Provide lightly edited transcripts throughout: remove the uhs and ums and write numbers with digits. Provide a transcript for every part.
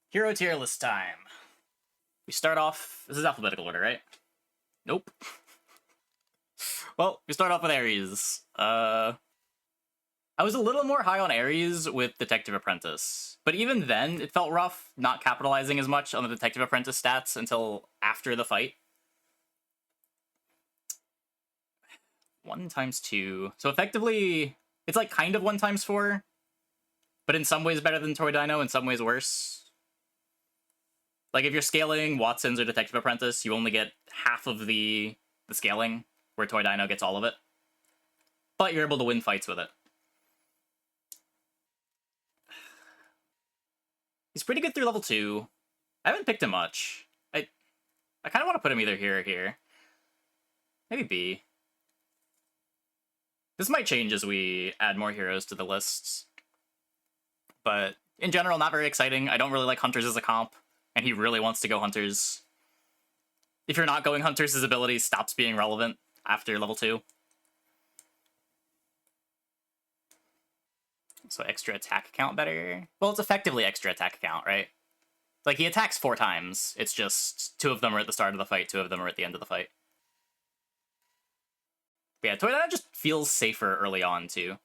Hero tier list time. We start off. This is alphabetical order, right? Nope. Well, we start off with Ares. I was a little more high on Ares with Detective Apprentice, but even then, it felt rough not capitalizing as much on the Detective Apprentice stats until after the fight. 1 times 2. So effectively, it's like kind of 1 times 4, but in some ways better than Toy Dino, in some ways worse. Like, if you're scaling Watson's or Detective Apprentice, you only get half of the scaling, where Toy Dino gets all of it. But you're able to win fights with it. He's pretty good through level 2. I haven't picked him much. I kind of want to put him either here or here. Maybe B. This might change as we add more heroes to the lists. But in general, not very exciting. I don't really like Hunters as a comp, and he really wants to go Hunters. If you're not going Hunters, his ability stops being relevant after level 2. So extra attack count better? Well, it's effectively extra attack count, right? Like, he attacks 4 times. It's just 2 of them are at the start of the fight, 2 of them are at the end of the fight. But yeah, Toy Dino just feels safer early on, too.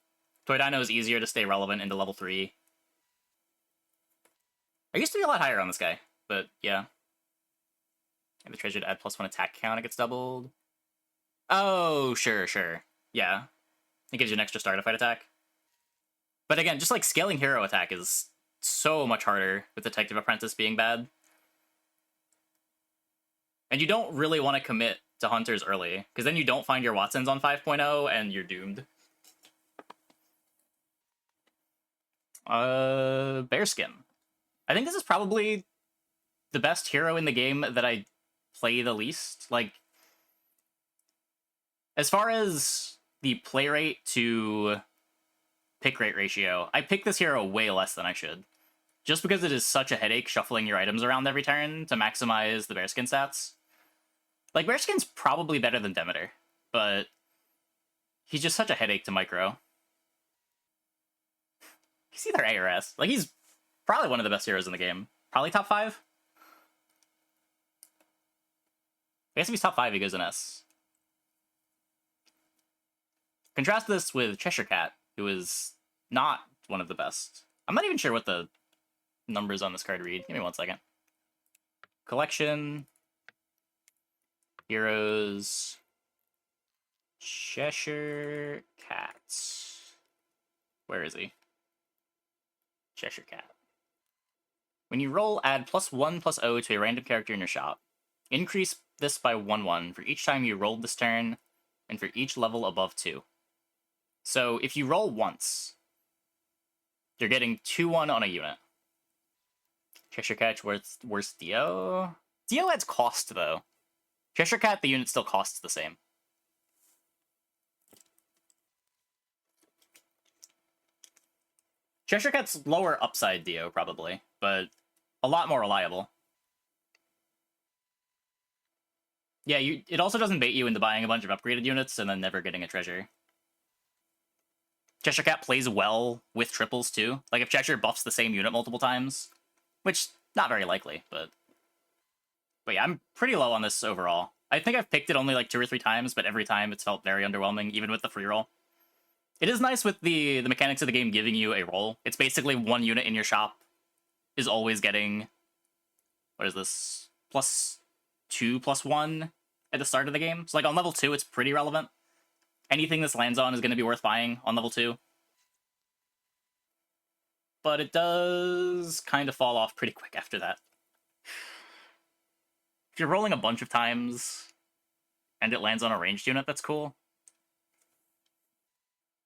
Toy Dino is easier to stay relevant into level 3. I used to be a lot higher on this guy, but yeah. And the treasure to add +1 attack count, it gets doubled. Oh, sure. Yeah. It gives you an extra start to fight attack. But again, just like scaling hero attack is so much harder with Detective Apprentice being bad. And you don't really want to commit to Hunters early, because then you don't find your Watsons on 5.0 and you're doomed. Bearskin. I think this is probably the best hero in the game that I play the least. Like, as far as the play rate to pick rate ratio, I pick this hero way less than I should. Just because it is such a headache shuffling your items around every turn to maximize the Bearskin stats. Like, Bearskin's probably better than Demeter, but he's just such a headache to micro. He's either A or S. Like, he's probably one of the best heroes in the game. Probably top 5? I guess if he's top 5, he goes in S. Contrast this with Cheshire Cat, who is not one of the best. I'm not even sure what the numbers on this card read. Give me 1 second. Collection. Heroes. Cheshire Cat. Where is he? Cheshire Cat. When you roll, add +1/+0 to a random character in your shop. Increase this by 1/1 for each time you rolled this turn, and for each level above 2. So if you roll once, you're getting 2/1 on a unit. Cheshire Cat worth Dio? Dio adds cost, though. Cheshire Cat, the unit still costs the same. Cheshire Cat's lower upside Dio, probably, but a lot more reliable. Yeah, it also doesn't bait you into buying a bunch of upgraded units and then never getting a treasure. Cheshire Cat plays well with triples, too. Like, if Cheshire buffs the same unit multiple times, which, not very likely, but yeah, I'm pretty low on this overall. I think I've picked it only like 2 or 3 times, but every time it's felt very underwhelming, even with the free roll. It is nice with the mechanics of the game giving you a roll. It's basically 1 unit in your shop is always getting, what is this, +2/+1 at the start of the game. So like on level 2, it's pretty relevant. Anything this lands on is going to be worth buying on level 2. But it does kind of fall off pretty quick after that. If you're rolling a bunch of times and it lands on a ranged unit, that's cool.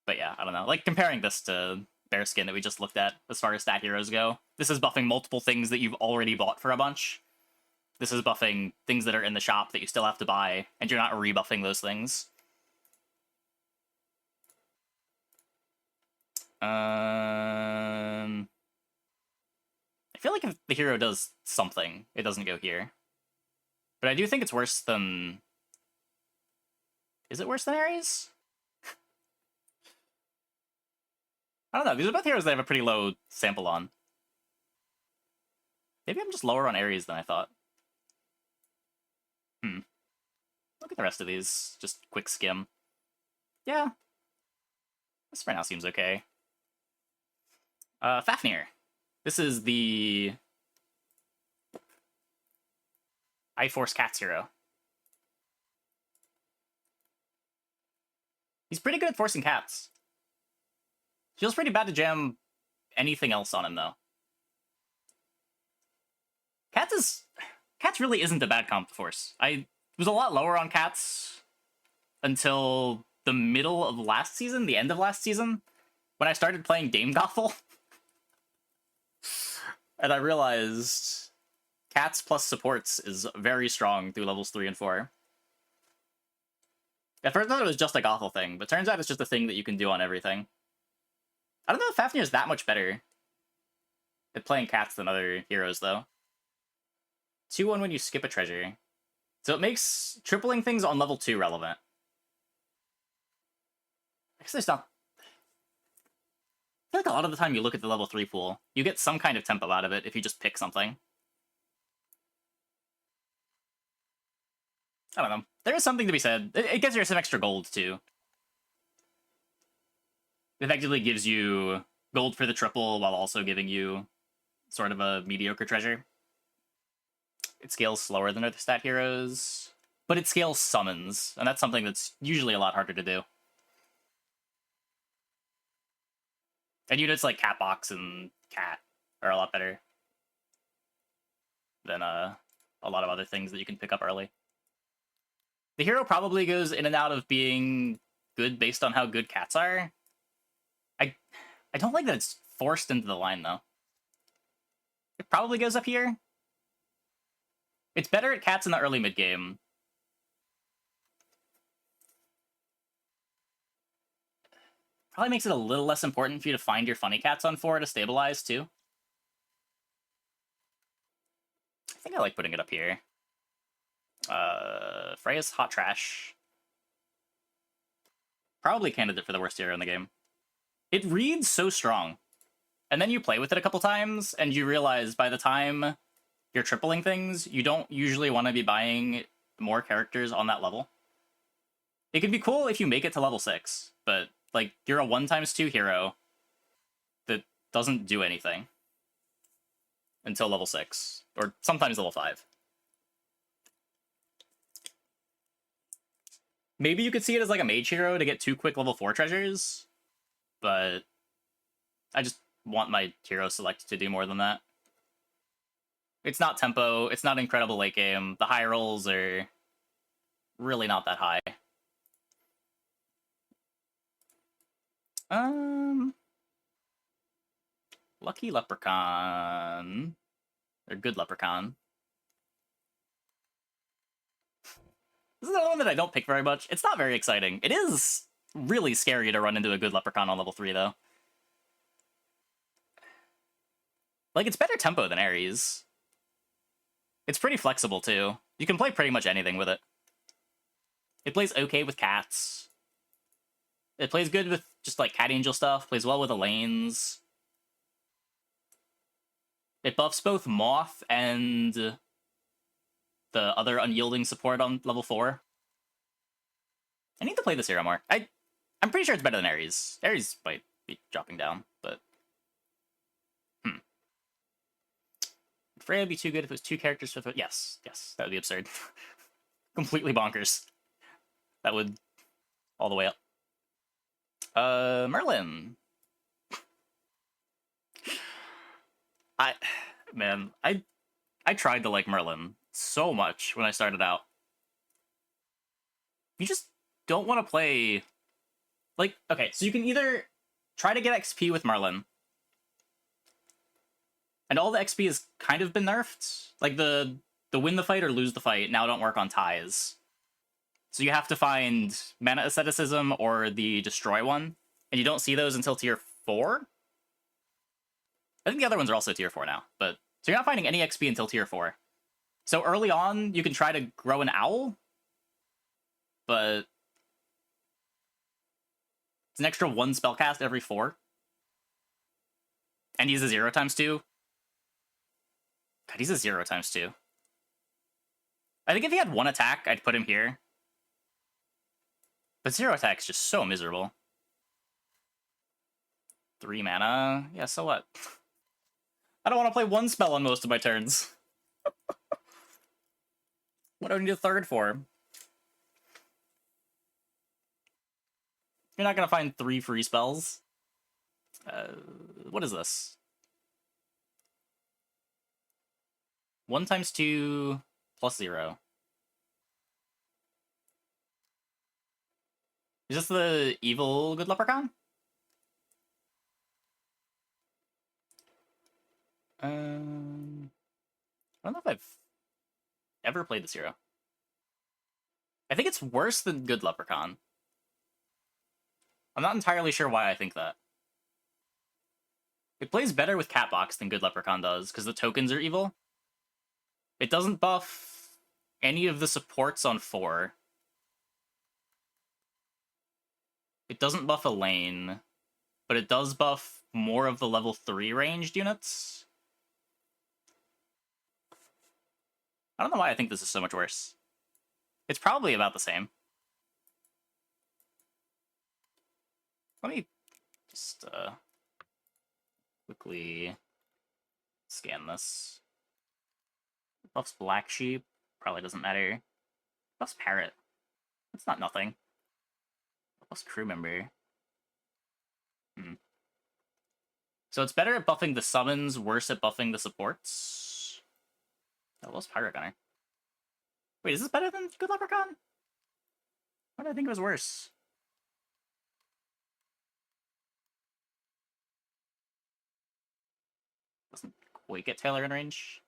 But yeah, I don't know. Like, comparing this to Bearskin that we just looked at, as far as stat heroes go, this is buffing multiple things that you've already bought for a bunch. This is buffing things that are in the shop that you still have to buy, and you're not rebuffing those things. I feel like if the hero does something, it doesn't go here. But I do think it's worse than... Is it worse than Ares? I don't know. These are both heroes that I have a pretty low sample on. Maybe I'm just lower on Ares than I thought. Look at the rest of these. Just quick skim. Yeah. This right now seems okay. Fafnir. This is the I Force Cats hero. He's pretty good at forcing cats. Feels pretty bad to jam anything else on him, though. Cats really isn't a bad comp to force. I was a lot lower on Cats until the middle of last season, the end of last season, when I started playing Dame Gothel. And I realized Cats plus supports is very strong through levels 3 and 4. At first I thought it was just a Gothel thing, but turns out it's just a thing that you can do on everything. I don't know if Fafnir is that much better at playing Cats than other heroes, though. 2-1 when you skip a treasure. So it makes tripling things on level 2 relevant. I guess there's not... I feel like a lot of the time you look at the level 3 pool, you get some kind of tempo out of it if you just pick something. I don't know. There is something to be said. It gives you some extra gold, too. It effectively gives you gold for the triple while also giving you sort of a mediocre treasure. It scales slower than other stat heroes, but it scales summons, and that's something that's usually a lot harder to do. And units like Catbox and Cat are a lot better than a lot of other things that you can pick up early. The hero probably goes in and out of being good based on how good Cats are. I don't like that it's forced into the line, though. It probably goes up here. It's better at Cats in the early mid-game. Probably makes it a little less important for you to find your funny Cats on 4 to stabilize, too. I think I like putting it up here. Freya's Hot Trash. Probably candidate for the worst hero in the game. It reads so strong. And then you play with it a couple times, and you realize by the time you're tripling things, you don't usually want to be buying more characters on that level. It could be cool if you make it to level 6, but, like, you're a 1x2 hero that doesn't do anything until level 6, or sometimes level 5. Maybe you could see it as like a mage hero to get 2 quick level 4 treasures, but I just want my hero select to do more than that. It's not tempo, it's not incredible late game. The high rolls are really not that high. Lucky Leprechaun. Or Good Leprechaun. This is another one that I don't pick very much. It's not very exciting. It is really scary to run into a Good Leprechaun on level 3, though. Like, it's better tempo than Ares. It's pretty flexible, too. You can play pretty much anything with it. It plays okay with Cats. It plays good with just, like, Cat Angel stuff. Plays well with Elaine's. It buffs both Moth and the other unyielding support on level 4. I need to play this hero more. I'm pretty sure it's better than Ares. Ares might be dropping down, but... Would Freya be too good if it was 2 characters for... Yes, that would be absurd. Completely bonkers. That would... all the way up. Merlin. I tried to like Merlin so much when I started out. You just don't want to play... Like, okay, so you can either try to get XP with Merlin, and all the XP has kind of been nerfed. Like, the win the fight or lose the fight now don't work on ties. So you have to find Mana Asceticism or the Destroy one, and you don't see those until tier 4? I think the other ones are also tier 4 now, but... So you're not finding any XP until tier 4. So early on, you can try to grow an owl, but... It's an extra 1 spellcast every 4. And he's a 0 times 2. God, he's a 0 times 2. I think if he had 1 attack, I'd put him here. But 0 attack's just so miserable. 3 mana? Yeah, so what? I don't want to play 1 spell on most of my turns. What do I need a 3rd for? You're not gonna find 3 free spells. What is this? 1 times 2 plus 0. Is this the evil good leprechaun? I don't know if I've ever played this hero. I think it's worse than good leprechaun. I'm not entirely sure why I think that. It plays better with Catbox than good leprechaun does, because the tokens are evil. It doesn't buff any of the supports on 4. It doesn't buff a lane, but it does buff more of the level 3 ranged units. I don't know why I think this is so much worse. It's probably about the same. Let me just quickly scan this. Buffs Black Sheep, probably doesn't matter. Buffs Parrot, that's not nothing. Buffs Crew Member. So it's better at buffing the summons, worse at buffing the supports. Oh, what's Pirate Gunner? Wait, is this better than Good Leprechaun? Why did I think it was worse? Doesn't quite get Taylor in range.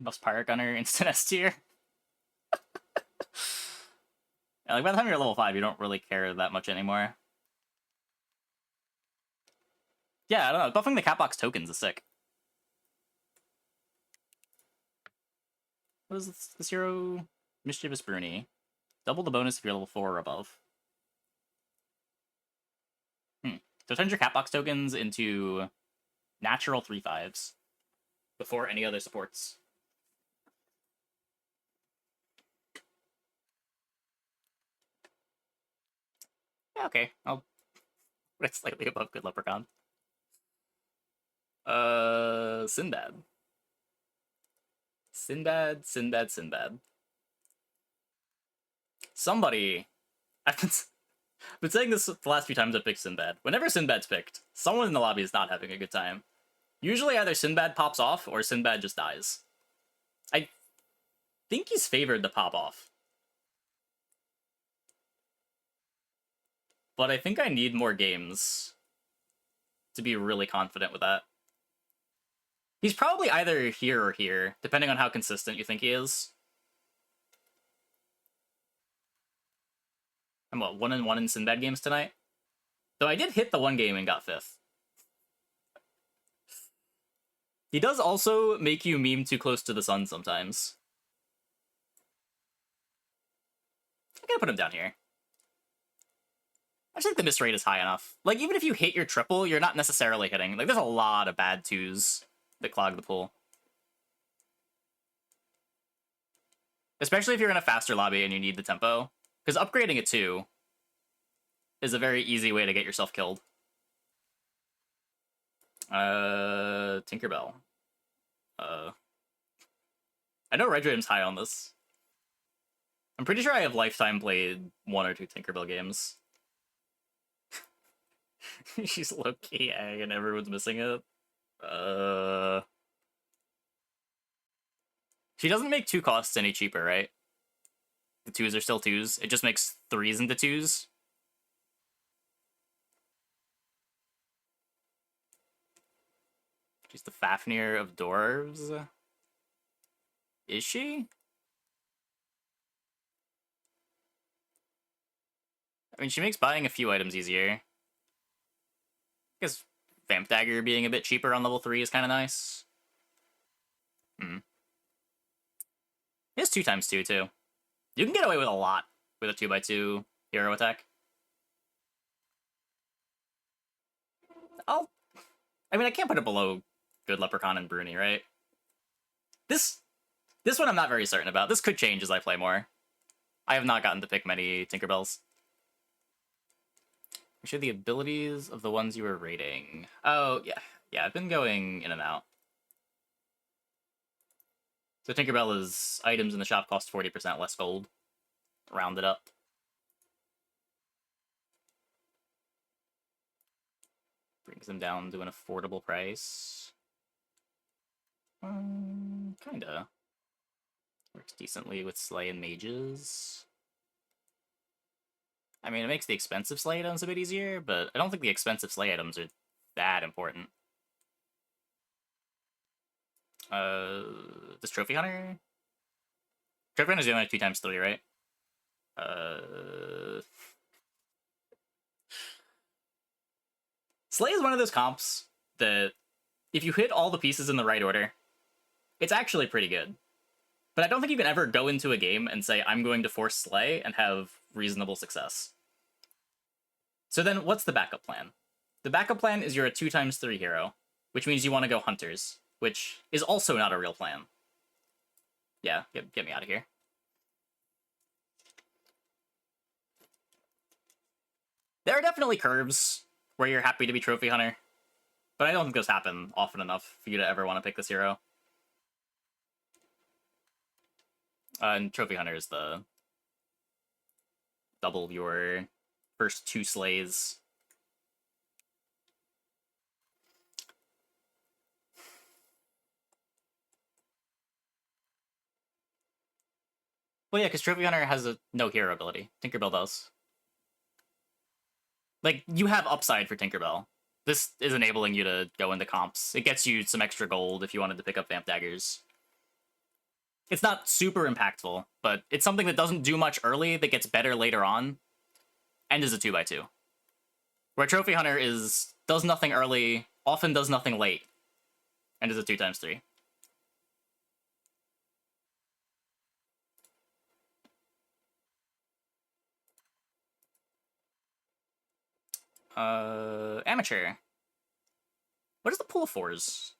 Buffs Pirate Gunner, instant S tier. Yeah, like by the time you're level 5, you don't really care that much anymore. Yeah, I don't know. Buffing the Catbox tokens is sick. What is this hero? Mischievous Bruni. Double the bonus if you're level 4 or above. So turns your Catbox tokens into natural 3/5s before any other supports. Yeah, okay. I'll put it slightly above Good Leprechaun. Sinbad. Sinbad. Somebody... I've been saying this the last few times I've picked Sinbad. Whenever Sinbad's picked, someone in the lobby is not having a good time. Usually either Sinbad pops off or Sinbad just dies. I think he's favored to pop off. But I think I need more games to be really confident with that. He's probably either here or here, depending on how consistent you think he is. I'm what, 1-1 in Sinbad games tonight? Though I did hit the 1 game and got 5th. He does also make you meme too close to the sun sometimes. I'm gonna put him down here. I just think the miss rate is high enough. Like, even if you hit your triple, you're not necessarily hitting. Like, there's a lot of bad 2s that clog the pool. Especially if you're in a faster lobby and you need the tempo. Because upgrading a 2 is a very easy way to get yourself killed. Tinkerbell. I know Red Dream's high on this. I'm pretty sure I have lifetime played 1 or 2 Tinkerbell games. She's low-key A and everyone's missing it. She doesn't make 2 costs any cheaper, right? The 2s are still 2s. It just makes 3s into 2s. She's the Fafnir of dwarves. Is she? I mean, she makes buying a few items easier. I guess Vamp Dagger being a bit cheaper on level 3 is kind of nice. He has 2 times 2, too. You can get away with a lot with a 2x2 hero attack. I mean, I can't put it below Good Leprechaun and Bruni, right? This one I'm not very certain about. This could change as I play more. I have not gotten to pick many Tinkerbells. Show the abilities of the ones you were rating. Oh, yeah. Yeah, I've been going in and out. So Tinkerbell is items in the shop cost 40% less gold. Rounded up. Brings them down to an affordable price. Kinda. Works decently with Slay and Mages. I mean, it makes the expensive Slay items a bit easier, but I don't think the expensive Slay items are that important. This Trophy Hunter? Trophy Hunter's the only 2x3, right? Slay is one of those comps that, if you hit all the pieces in the right order, it's actually pretty good. But I don't think you can ever go into a game and say, I'm going to force Slay and have reasonable success. So then, what's the backup plan? The backup plan is you're a 2x3 hero, which means you want to go Hunters, which is also not a real plan. Yeah, get me out of here. There are definitely curves where you're happy to be Trophy Hunter, but I don't think those happen often enough for you to ever want to pick this hero. And Trophy Hunter is the double your first 2 slays. Well, yeah, because Trophy Hunter has a no hero ability. Tinkerbell does. Like, you have upside for Tinkerbell. This is enabling you to go into comps. It gets you some extra gold if you wanted to pick up Vamp Daggers. It's not super impactful, but it's something that doesn't do much early, that gets better later on, and is a 2x2. Where Trophy Hunter does nothing early, often does nothing late, and is a 2x3. Amateur. What is the pool of 4s?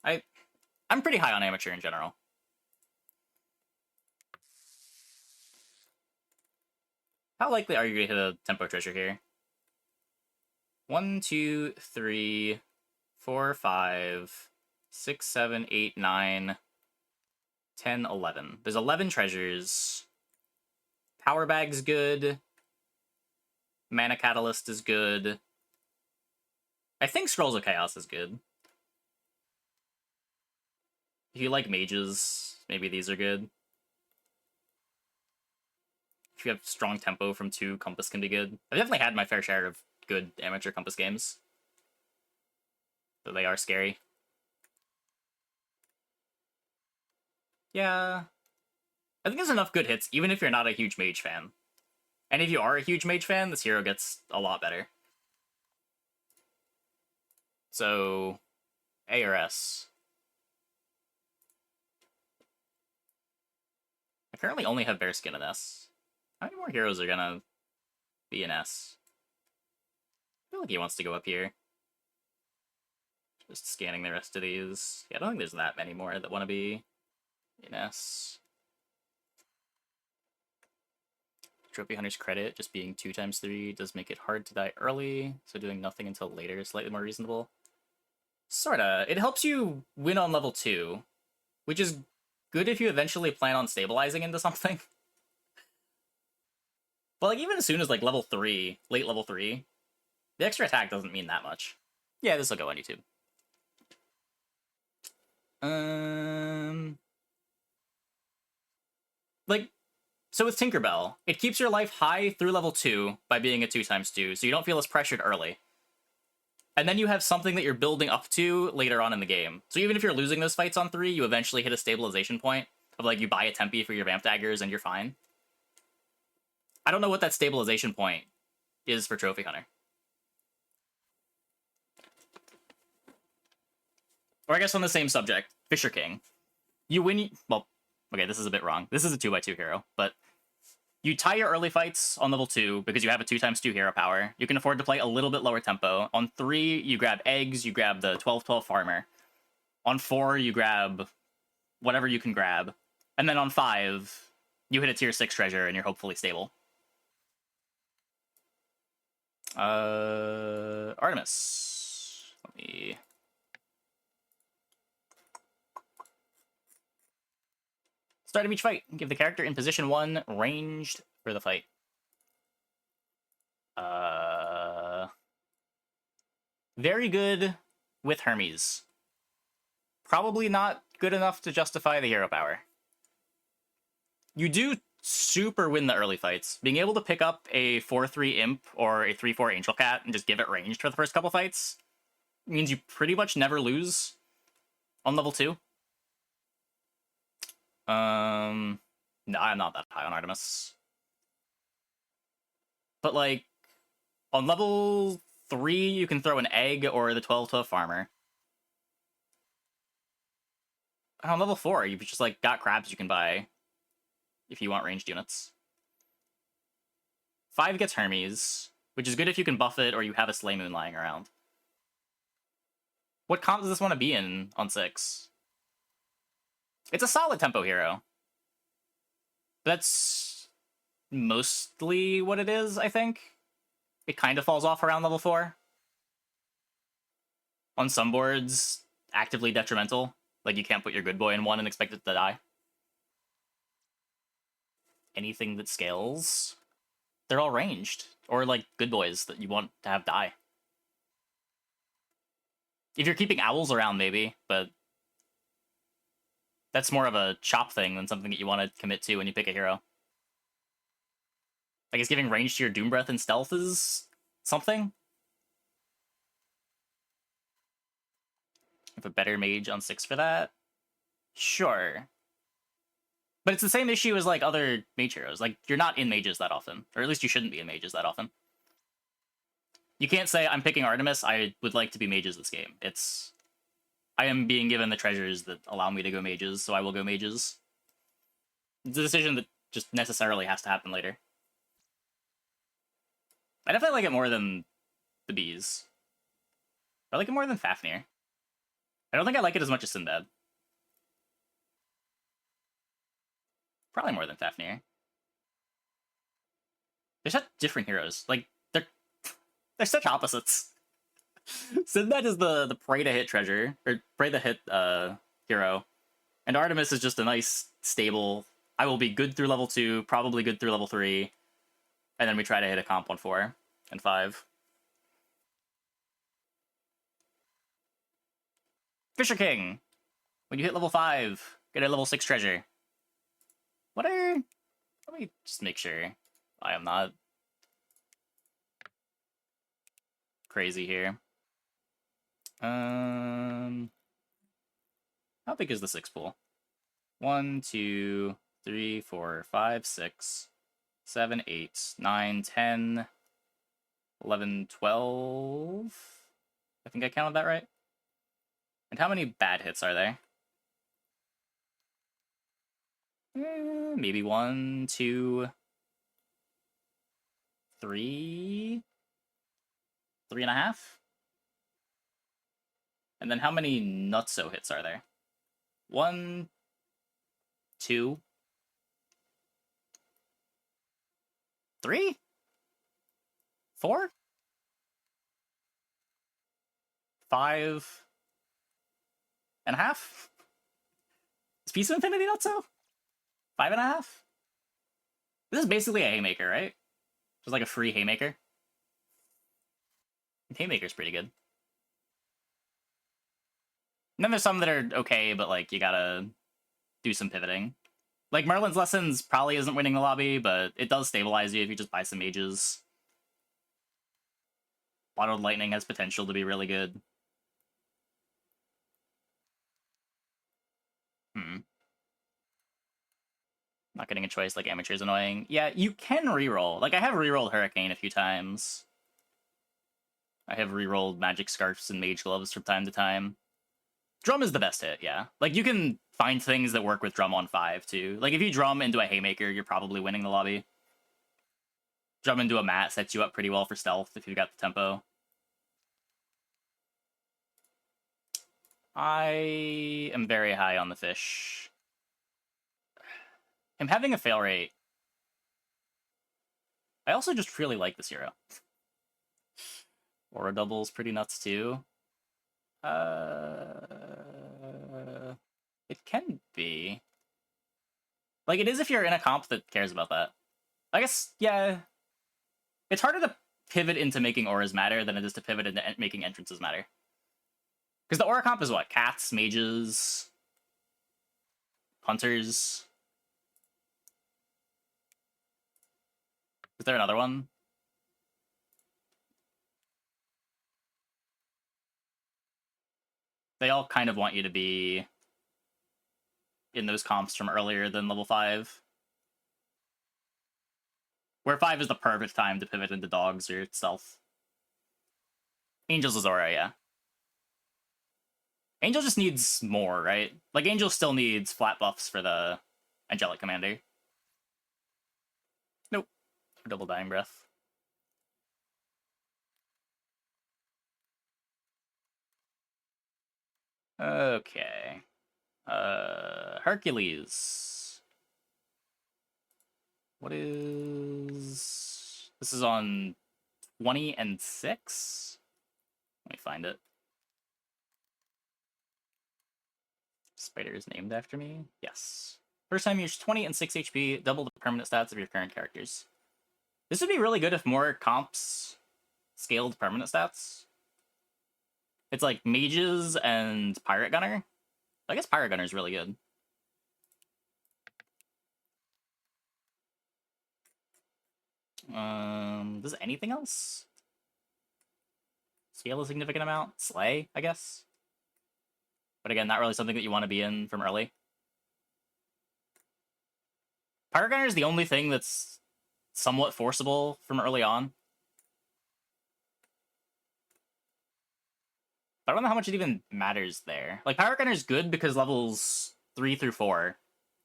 I'm pretty high on Amateur in general. How likely are you to hit a tempo treasure here? 1, 2, 3, 4, 5, 6, 7, 8, 9, 10, 11. There's 11 treasures. Power Bag's good. Mana Catalyst is good. I think Scrolls of Chaos is good. If you like mages, maybe these are good. If you have strong tempo from 2, Compass can be good. I've definitely had my fair share of good amateur Compass games. Though they are scary. Yeah. I think there's enough good hits, even if you're not a huge mage fan. And if you are a huge mage fan, this hero gets a lot better. So, A or S? I currently only have Bearskin in S. How many more heroes are gonna be in S? I feel like he wants to go up here. Just scanning the rest of these. Yeah, I don't think there's that many more that want to be in S. Trophy Hunter's credit, just being 2x3, does make it hard to die early, so doing nothing until later is slightly more reasonable. Sorta. It helps you win on level 2, which is good if you eventually plan on stabilizing into something. But like, even as soon as like level 3, late level 3, the extra attack doesn't mean that much. Yeah, this will go on YouTube. Like, so with Tinkerbell, it keeps your life high through level 2 by being a 2x2, so you don't feel as pressured early. And then you have something that you're building up to later on in the game. So even if you're losing those fights on 3, you eventually hit a stabilization point of like, you buy a Tempe for your Vamp Daggers and you're fine. I don't know what that stabilization point is for Trophy Hunter. Or I guess on the same subject, Fisher King. You win, well, okay, this is a bit wrong. This is a 2x2 hero, but you tie your early fights on level 2 because you have a 2x2 hero power. You can afford to play a little bit lower tempo. On 3, you grab eggs, you grab the 12-12 farmer. On 4, you grab whatever you can grab. And then on 5, you hit a tier 6 treasure and you're hopefully stable. Artemis. Let me... Start of each fight. Give the character in position 1 ranged for the fight. Very good with Hermes. Probably not good enough to justify the hero power. You do super win the early fights. Being able to pick up a 4-3 Imp or a 3-4 Angel Cat and just give it ranged for the first couple fights means you pretty much never lose on level 2. No, I'm not that high on Artemis. But, like, on level 3, you can throw an egg or the 12-12 farmer. And on level 4, you've just, like, got crabs you can buy if you want ranged units. 5 gets Hermes, which is good if you can buff it or you have a Slay Moon lying around. What comp does this want to be in on 6? It's a solid tempo hero. That's mostly what it is, I think. It kind of falls off around level 4. On some boards, actively detrimental. Like, you can't put your good boy in 1 and expect it to die. Anything that scales, they're all ranged. Or, like, good boys that you want to have die. If you're keeping owls around, maybe, but that's more of a chop thing than something that you want to commit to when you pick a hero. I guess giving range to your Doom Breath and Stealth is something. Have a better mage on 6 for that? Sure. But it's the same issue as, like, other mage heroes. Like, you're not in mages that often. Or at least you shouldn't be in mages that often. You can't say, I'm picking Artemis, I would like to be mages this game. It's... I am being given the treasures that allow me to go mages, so I will go mages. It's a decision that just necessarily has to happen later. I definitely like it more than the bees. I like it more than Fafnir. I don't think I like it as much as Sinbad. Probably more than Fafnir. They're such different heroes. Like, they're such opposites. Sinbad is the pray to hit treasure, or pray to hit hero. And Artemis is just a nice, stable, I will be good through level 2, probably good through level 3, and then we try to hit a comp on 4 and 5. Fisher King! When you hit level 5, get a level 6 treasure. Let me just make sure I am not crazy here. How big is the 6 pool? 1, 2, 3, 4, 5, 6, 7, 8, 9, 10, 11, 12. I think I counted that right. And how many bad hits are there? Maybe 1, 2, 3, 3.5. And then how many nutso hits are there? 1, 2, 3, 4, 5.5. Is Piece of Infinity nutso? 5.5? This is basically a haymaker, right? Just like a free haymaker. Haymaker's pretty good. And then there's some that are okay, but, like, you gotta do some pivoting. Like, Merlin's Lessons probably isn't winning the lobby, but it does stabilize you if you just buy some mages. Bottled Lightning has potential to be really good. Not getting a choice like Amateur's annoying. Yeah, you can reroll. Like, I have rerolled Hurricane a few times. I have rerolled Magic Scarfs and Mage Gloves from time to time. Drum is the best hit, yeah. Like, you can find things that work with Drum on 5, too. Like, if you drum into a Haymaker, you're probably winning the lobby. Drum into a Mat sets you up pretty well for stealth if you've got the tempo. I am very high on the fish. Him having a fail rate. I also just really like this hero. Aura double's pretty nuts too. It can be. Like, it is if you're in a comp that cares about that. I guess, yeah. It's harder to pivot into making auras matter than it is to pivot into making entrances matter. Because the aura comp is what? Cats, mages, hunters. Is there another one? They all kind of want you to be in those comps from earlier than level 5. Where 5 is the perfect time to pivot into dogs or stealth. Angel's is aura, yeah. Angel just needs more, right? Like, Angel still needs flat buffs for the Angelic Commander. Nope. Double Dying Breath. Okay. Hercules. What is... This is on 20 and 6? Let me find it. Spider is named after me? Yes. First time you use 20 and 6 HP, double the permanent stats of your current characters. This would be really good if more comps scaled permanent stats. It's like mages and pirate gunner. I guess pirate gunner is really good. Does anything else scale a significant amount? Slay, I guess. But again, not really something that you want to be in from early. Pirate gunner is the only thing that's somewhat forcible from early on. I don't know how much it even matters there. Like, Pirate Gunner is good because levels 3 through 4,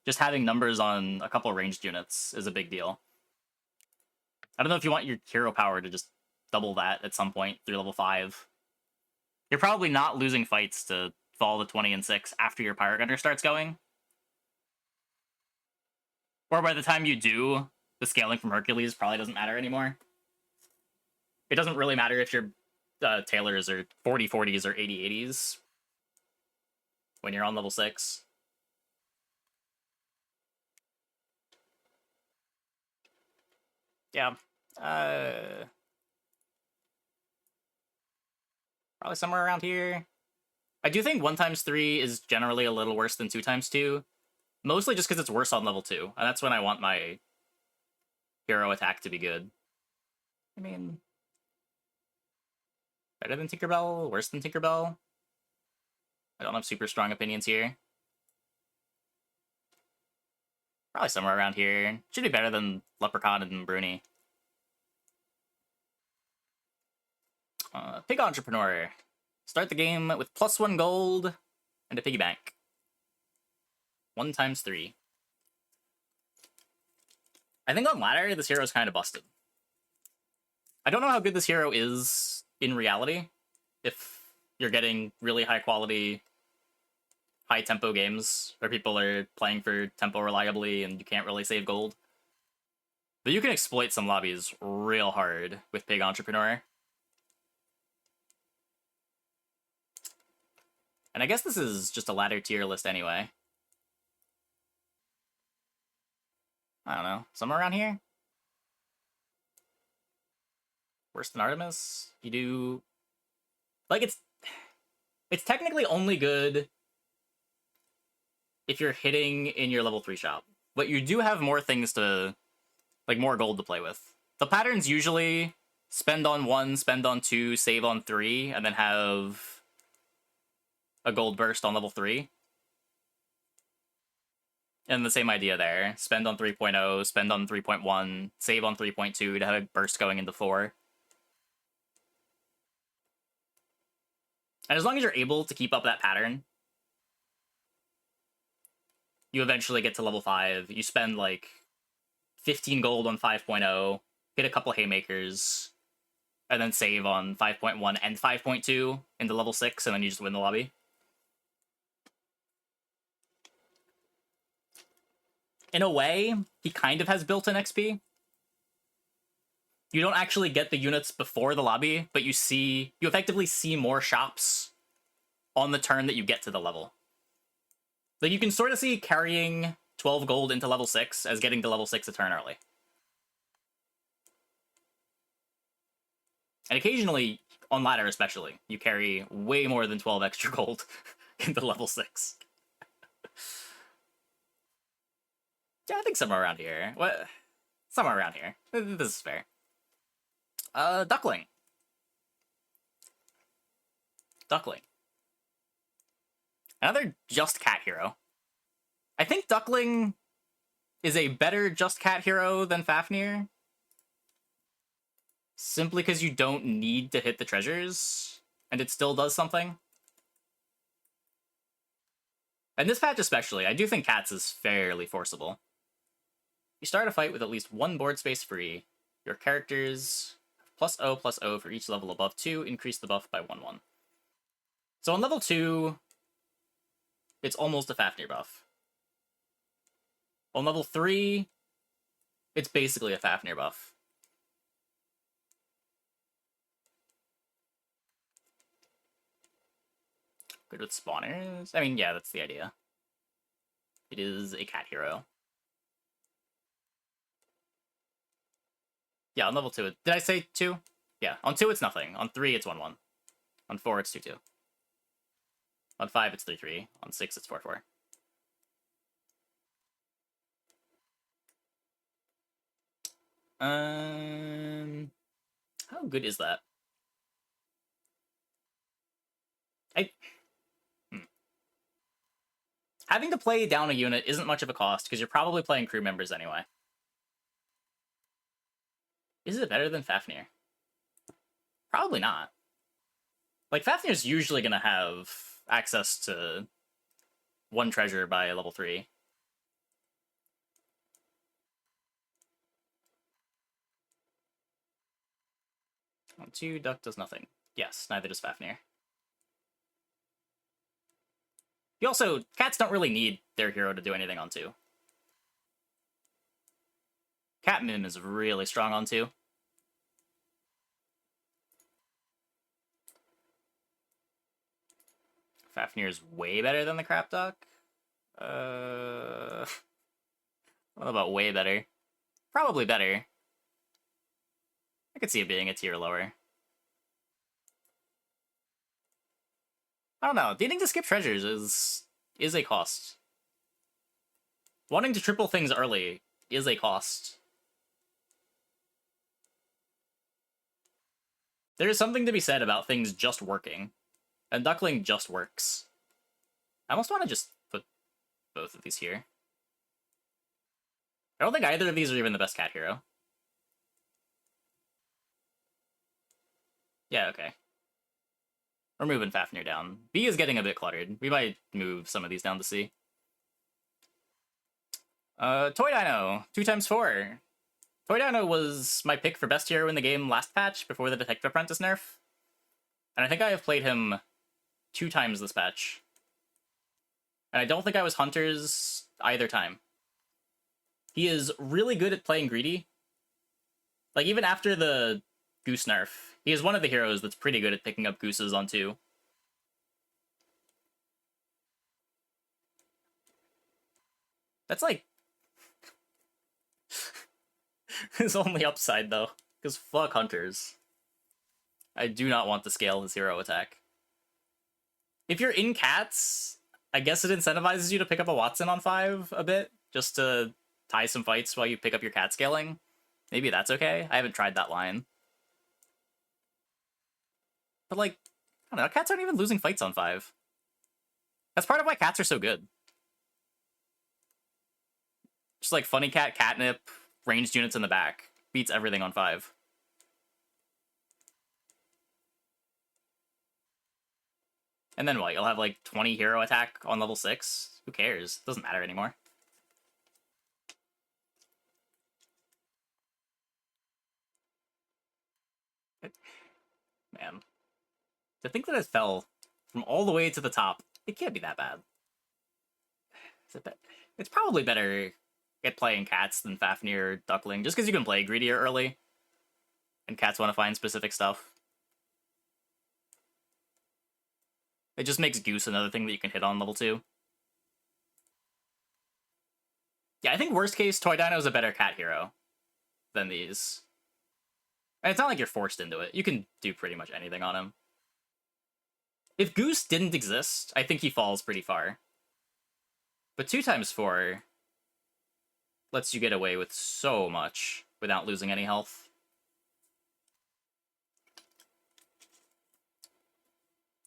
just having numbers on a couple ranged units is a big deal. I don't know if you want your hero power to just double that at some point through level 5. You're probably not losing fights to fall to 20 and 6 after your Pirate Gunner starts going. Or by the time you do, the scaling from Hercules probably doesn't matter anymore. It doesn't really matter if your Tailors are 40/40s or 80/80s when you're on level 6. Yeah. Probably somewhere around here. I do think 1x3 is generally a little worse than 2x2. Mostly just because it's worse on level 2. And that's when I want my hero attack to be good. I mean... better than Tinkerbell? Worse than Tinkerbell? I don't have super strong opinions here. Probably somewhere around here. Should be better than Leprechaun and Bruni. Pig Entrepreneur. Start the game with +1 gold and a piggy bank. 1x3. I think on ladder, this hero is kind of busted. I don't know how good this hero is in reality. If you're getting really high quality, high tempo games where people are playing for tempo reliably and you can't really save gold. But you can exploit some lobbies real hard with Pig Entrepreneur. And I guess this is just a ladder tier list anyway. I don't know. Somewhere around here? Worse than Artemis? You do... like, it's technically only good if you're hitting in your level 3 shop. But you do have more things to... like, more gold to play with. The patterns usually spend on 1, spend on 2, save on 3, and then have a gold burst on level 3. And the same idea there. Spend on 3.0, spend on 3.1, save on 3.2 to have a burst going into 4. And as long as you're able to keep up that pattern, you eventually get to level 5. You spend like 15 gold on 5.0, get a couple haymakers, and then save on 5.1 and 5.2 into level 6, and then you just win the lobby. In a way, he kind of has built-in XP. You don't actually get the units before the lobby, but you effectively see more shops on the turn that you get to the level. Like, you can sort of see carrying 12 gold into level 6 as getting to level 6 a turn early. And occasionally, on ladder especially, you carry way more than 12 extra gold into level 6. Yeah, I think somewhere around here. What? Somewhere around here. This is fair. Duckling. Duckling. Another just cat hero. I think Duckling is a better just cat hero than Fafnir. Simply because you don't need to hit the treasures, and it still does something. And this patch especially, I do think Cats is fairly forcible. You start a fight with at least one board space free. Your characters +0/+0 for each level above 2, increase the buff by 1/1. So on level 2, it's almost a Fafnir buff. On level 3, it's basically a Fafnir buff. Good with spawners? I mean, yeah, that's the idea. It is a cat hero. Yeah, on level 2, did I say 2? Yeah, on 2 it's nothing. On 3 it's 1/1. On 4 it's 2/2. On 5 it's 3/3. On 6 it's 4/4. How good is that? Having to play down a unit isn't much of a cost, because you're probably playing crew members anyway. Is it better than Fafnir? Probably not. Like, Fafnir's usually going to have access to one treasure by level 3. On 2, Duck does nothing. Yes, neither does Fafnir. You also, cats don't really need their hero to do anything on 2. Cat Mim is really strong on 2. Fafnir is way better than the Crap Duck. What about way better? Probably better. I could see it being a tier lower. I don't know. Needing to skip treasures is a cost. Wanting to triple things early is a cost. There is something to be said about things just working, and Duckling just works. I almost want to just put both of these here. I don't think either of these are even the best cat hero. Yeah, okay. We're moving Fafnir down. B is getting a bit cluttered. We might move some of these down to C. Toy Dino, 2x4. Toy Dino was my pick for best hero in the game last patch, before the Detective Apprentice nerf. And I think I have played him 2 times this patch. And I don't think I was Hunters either time. He is really good at playing greedy. Like, even after the Goose nerf, he is one of the heroes that's pretty good at picking up gooses on 2. That's like his only upside, though, because fuck Hunters. I do not want to scale his hero attack. If you're in cats, I guess it incentivizes you to pick up a Watson on 5 a bit, just to tie some fights while you pick up your cat scaling. Maybe that's okay. I haven't tried that line. But, like, I don't know, cats aren't even losing fights on 5. That's part of why cats are so good. Just like Funny Cat, Catnip, ranged units in the back. Beats everything on 5. And then what? You'll have like 20 hero attack on level 6? Who cares? Doesn't matter anymore. Man. To think that it fell from all the way to the top, it can't be that bad. Is it bad? It's probably better get playing cats than Fafnir or Duckling, just because you can play greedier early, and cats want to find specific stuff. It just makes Goose another thing that you can hit on level 2. Yeah, I think worst case, Toy Dino is a better cat hero than these. And it's not like you're forced into it. You can do pretty much anything on him. If Goose didn't exist, I think he falls pretty far. But 2x4 lets you get away with so much without losing any health.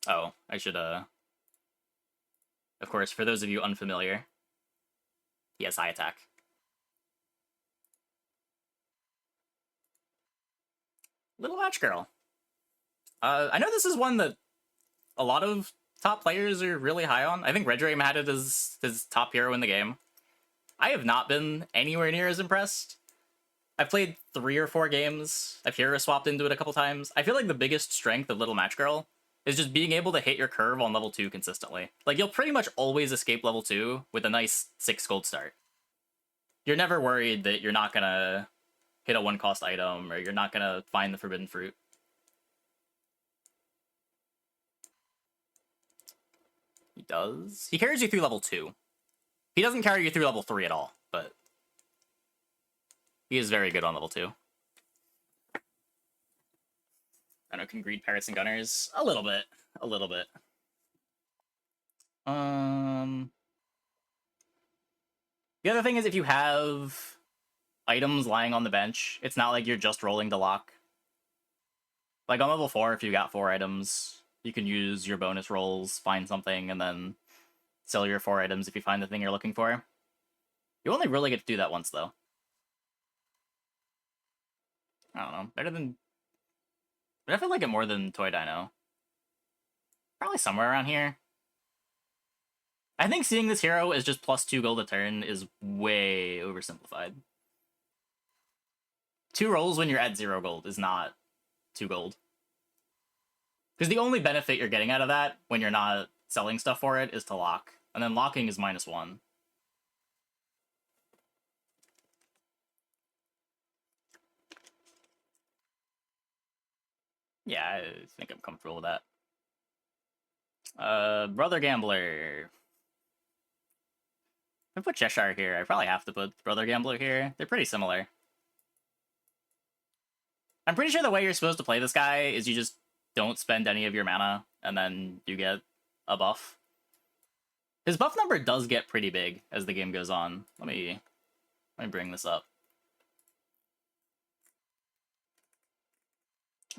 Oh, I should, of course, for those of you unfamiliar, he has high attack. Little Match Girl. I know this is one that a lot of top players are really high on. I think Redraim had it as his top hero in the game. I have not been anywhere near as impressed. I've played 3 or 4 games. I've hero swapped into it a couple times. I feel like the biggest strength of Little Match Girl is just being able to hit your curve on level 2 consistently. Like, you'll pretty much always escape level 2 with a nice 6 gold start. You're never worried that you're not gonna hit a 1-cost item, or you're not gonna find the forbidden fruit. He does. He carries you through level 2. He doesn't carry you through level 3 at all, but he is very good on level 2. I know, can greed parrots and gunners a little bit. A little bit. The other thing is, if you have items lying on the bench, it's not like you're just rolling to lock. Like on level 4, if you got 4 items, you can use your bonus rolls, find something, and then sell your 4 items if you find the thing you're looking for. You only really get to do that once, though. I don't know. Better than... But I feel like it more than Toy Dino. Probably somewhere around here. I think seeing this hero as just +2 gold a turn is way oversimplified. 2 rolls when you're at 0 gold is not 2 gold. Because the only benefit you're getting out of that when you're not selling stuff for it is to lock. And then locking is -1. Yeah, I think I'm comfortable with that. Brother Gambler. If I put Cheshire here, I probably have to put Brother Gambler here. They're pretty similar. I'm pretty sure the way you're supposed to play this guy is you just don't spend any of your mana, and then you get a buff. His buff number does get pretty big as the game goes on. Let me bring this up.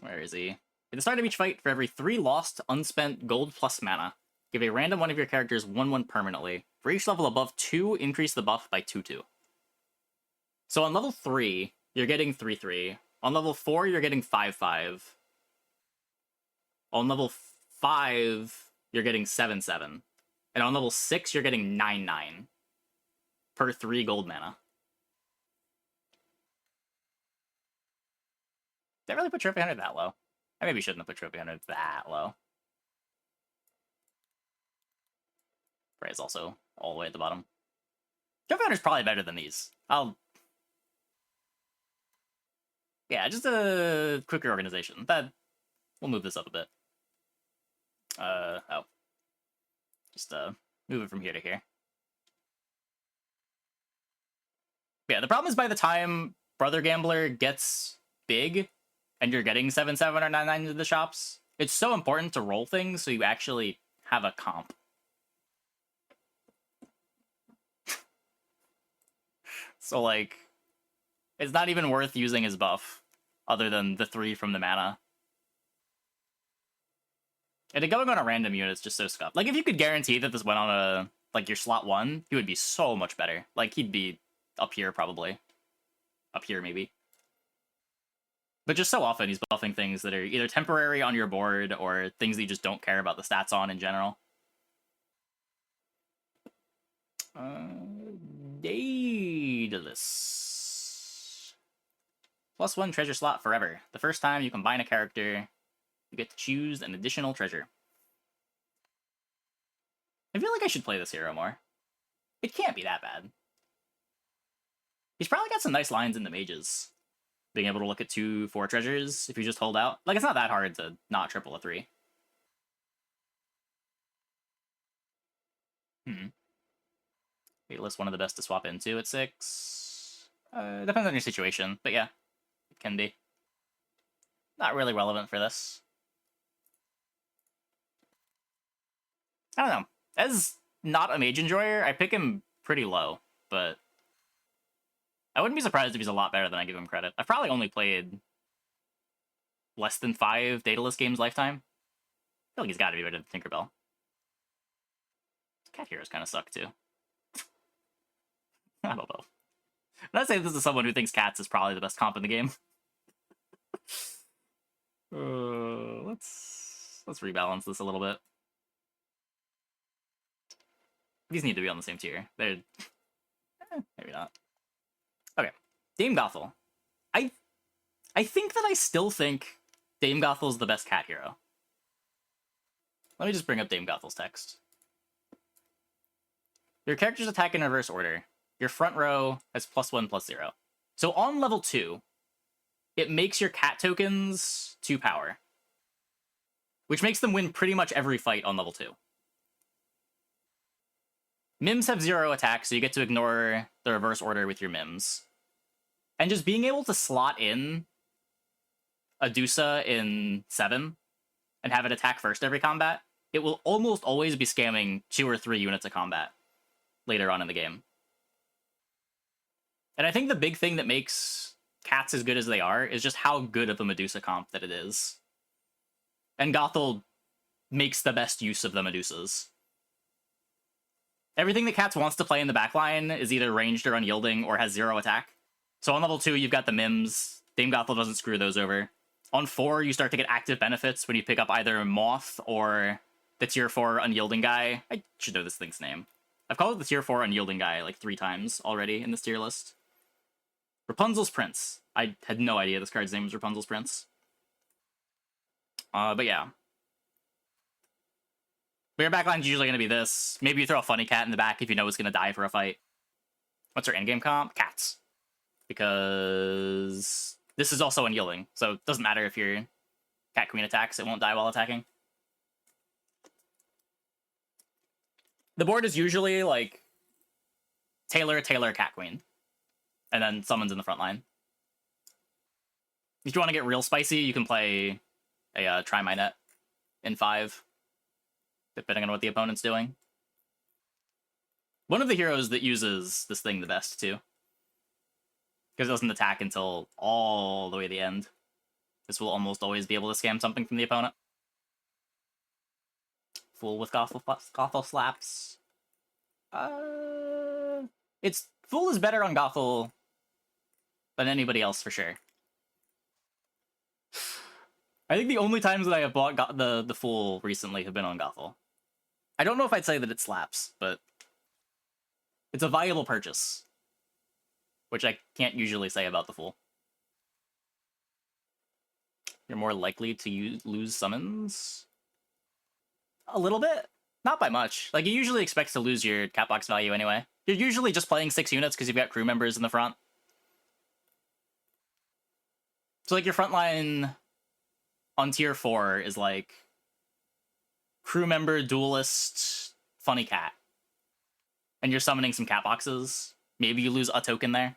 Where is he? At the start of each fight, for every 3 lost, unspent gold plus mana, give a random one of your characters 1/1 permanently. For each level above 2, increase the buff by 2/2. So on level 3, you're getting 3/3. On level 4, you're getting 5/5. On level 5, you're getting 7/7. And on level 6, you're getting 9/9. Per 3 gold mana. Did I really put Trophy Hunter that low? I maybe shouldn't have put Trophy Hunter that low. Prey is also all the way at the bottom. Trophy Hunter's probably better than these. Yeah, just a quicker organization. We'll move this up a bit. Just move it from here to here. Yeah, the problem is by the time Brother Gambler gets big, and you're getting 7/7 or 9/9 into the shops, it's so important to roll things so you actually have a comp. So, like, it's not even worth using his buff, other than the 3 from the mana. And going on a random unit is just so scuffed. Like, if you could guarantee that this went on your slot 1, he would be so much better. Like, he'd be up here, probably. Up here, maybe. But just so often, he's buffing things that are either temporary on your board, or things that you just don't care about the stats on in general. Daedalus. +1 treasure slot forever. The first time you combine a character, you get to choose an additional treasure. I feel like I should play this hero more. It can't be that bad. He's probably got some nice lines in the mages. Being able to look at 2/4 treasures if you just hold out. Like, it's not that hard to not triple a 3. Fateless, one of the best to swap into at 6. Depends on your situation, but yeah, it can be. Not really relevant for this. I don't know. As not a mage enjoyer, I pick him pretty low, but I wouldn't be surprised if he's a lot better than I give him credit. I've probably only played less than 5 Daedalus games lifetime. I feel like he's got to be better than Tinkerbell. Cat heroes kind of suck too. I don't know. When I say this is someone who thinks cats is probably the best comp in the game. Let's rebalance this a little bit. These need to be on the same tier. They're maybe not. Okay, Dame Gothel. I think that I still think Dame Gothel is the best cat hero. Let me just bring up Dame Gothel's text. Your characters attack in reverse order. Your front row has +1/+0. So on level 2, it makes your cat tokens 2 power, which makes them win pretty much every fight on level 2. Mims have 0 attack, so you get to ignore the reverse order with your Mims. And just being able to slot in a Dusa in 7 and have it attack first every combat, it will almost always be scamming 2 or 3 units of combat later on in the game. And I think the big thing that makes cats as good as they are is just how good of a Medusa comp that it is. And Gothel makes the best use of the Medusas. Everything that Cats wants to play in the backline is either ranged or unyielding or has 0 attack. So on level 2, you've got the Mims. Dame Gothel doesn't screw those over. On 4, you start to get active benefits when you pick up either Moth or the tier 4 unyielding guy. I should know this thing's name. I've called it the tier 4 unyielding guy like 3 times already in this tier list. Rapunzel's Prince. I had no idea this card's name was Rapunzel's Prince. But yeah. But your backline's usually going to be this. Maybe you throw a funny cat in the back if you know it's going to die for a fight. What's our endgame comp? Cats. Because this is also unyielding, so it doesn't matter if your cat queen attacks, it won't die while attacking. The board is usually like Taylor, cat queen, and then summons in the front line. If you want to get real spicy, you can play a Try My Net in 5, depending on what the opponent's doing. One of the heroes that uses this thing the best, too. Because it doesn't attack until all the way to the end. This will almost always be able to scam something from the opponent. Fool with Gothel slaps. Fool is better on Gothel than anybody else, for sure. I think the only times that I have bought the Fool recently have been on Gothel. I don't know if I'd say that it slaps, but it's a viable purchase, which I can't usually say about the Fool. You're more likely to lose summons? A little bit. Not by much. Like, you usually expect to lose your catbox value anyway. You're usually just playing 6 units because you've got crew members in the front. So, like, your front line on tier 4 is, like, crew member, duelist, funny cat. And you're summoning some catboxes. Maybe you lose a token there.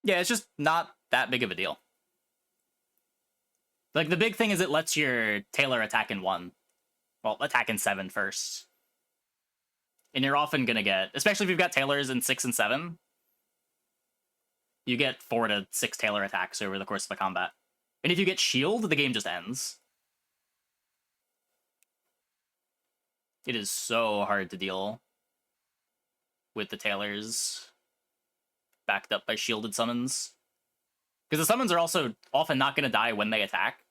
Yeah, it's just not that big of a deal. Like, the big thing is it lets your Taylor attack in 1. Well, attack in 7 first. And you're often gonna get, especially if you've got Taylors in 6 and 7, you get 4 to 6 Taylor attacks over the course of a combat. And if you get shield, the game just ends. It is so hard to deal with the Taylors backed up by shielded summons. Because the summons are also often not going to die when they attack.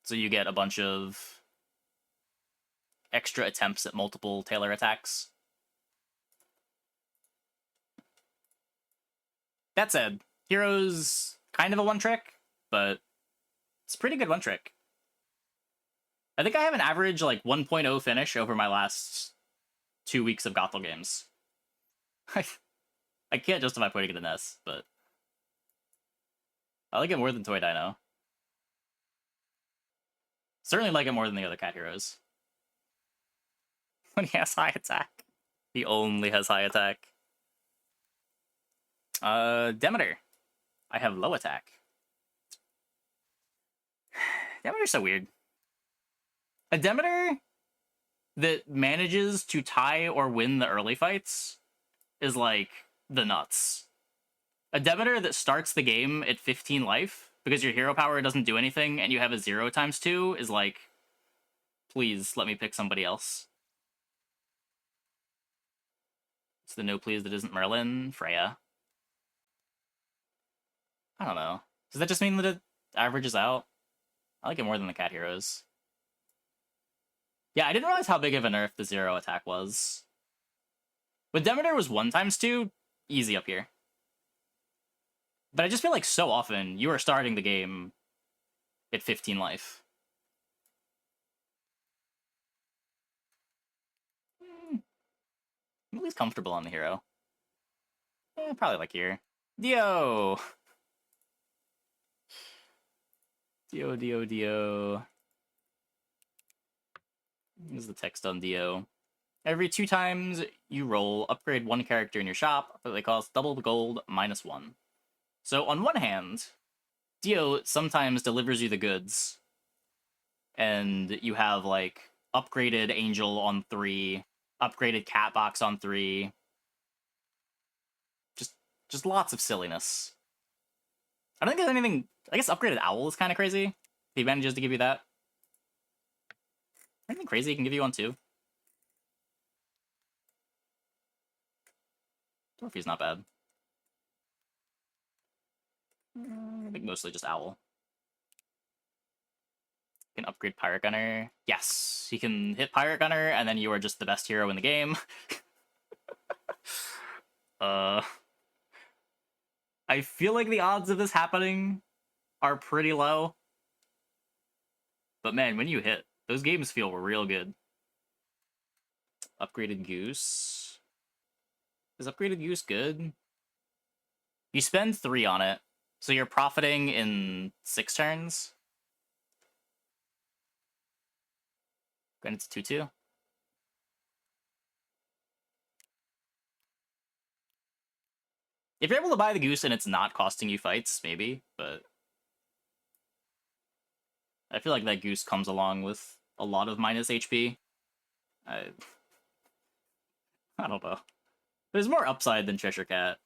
So you get a bunch of extra attempts at multiple Taylor attacks. That said, Hero's kind of a one-trick, but it's a pretty good one-trick. I think I have an average like 1.0 finish over my last 2 weeks of Gothel games. I can't justify putting it in S, but I like it more than Toy Dino. Certainly like it more than the other cat heroes. When he has high attack. He only has high attack. Demeter. I have low attack. Demeter's so weird. A Demeter that manages to tie or win the early fights is like the nuts. A Demeter that starts the game at 15 life because your hero power doesn't do anything and you have a 0 times 2 is like, please let me pick somebody else. It's the no please that isn't Merlin, Freya. I don't know. Does that just mean that it averages out? I like it more than the cat heroes. Yeah, I didn't realize how big of a nerf the 0 attack was. When Demeter was 1 times 2, easy up here. But I just feel like so often you are starting the game at 15 life. I'm at least comfortable on the hero. Probably like here. Dio! Dio, Dio, Dio. Here's the text on Dio. Every 2 times you roll, upgrade 1 character in your shop, but they cost double the gold, -1. So on one hand, Dio sometimes delivers you the goods, and you have like upgraded Angel on 3, upgraded Cat Box on 3. Just lots of silliness. I don't think there's anything. I guess upgraded Owl is kind of crazy. If he manages to give you that. Anything crazy he can give you on 2. Dorothy's not bad. I think mostly just Owl. Can upgrade Pirate Gunner. Yes, he can hit Pirate Gunner, and then you are just the best hero in the game. I feel like the odds of this happening are pretty low. But man, when you hit, those games feel real good. Upgraded Goose. Is Upgraded Goose good? You spend 3 on it, so you're profiting in 6 turns. And it's 2/2. If you're able to buy the Goose and it's not costing you fights, maybe, but I feel like that Goose comes along with a lot of minus HP. I don't know. There's more upside than Cheshire Cat.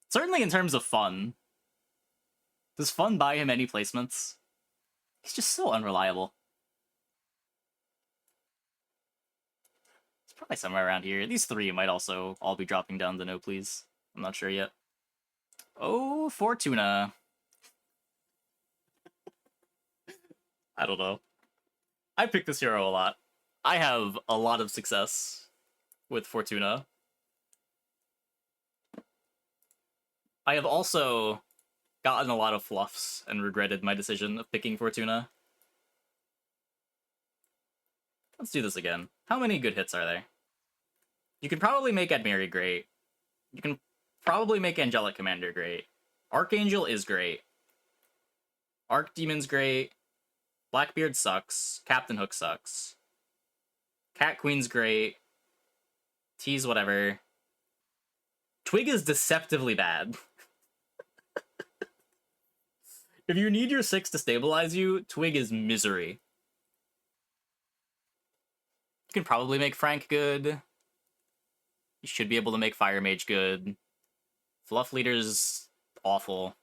Certainly in terms of fun. Does fun buy him any placements? He's just so unreliable. It's probably somewhere around here. These 3 might also all be dropping down to no please. I'm not sure yet. Oh, Fortuna. I don't know. I pick this hero a lot. I have a lot of success with Fortuna. I have also gotten a lot of fluffs and regretted my decision of picking Fortuna. Let's do this again. How many good hits are there? You can probably make Admiri great. You can probably make Angelic Commander great. Archangel is great. Archdemon's great. Blackbeard sucks. Captain Hook sucks. Cat Queen's great. Tease whatever. Twig is deceptively bad. If you need your 6 to stabilize you, Twig is misery. You can probably make Frank good. You should be able to make Fire Mage good. Fluff Leader's awful.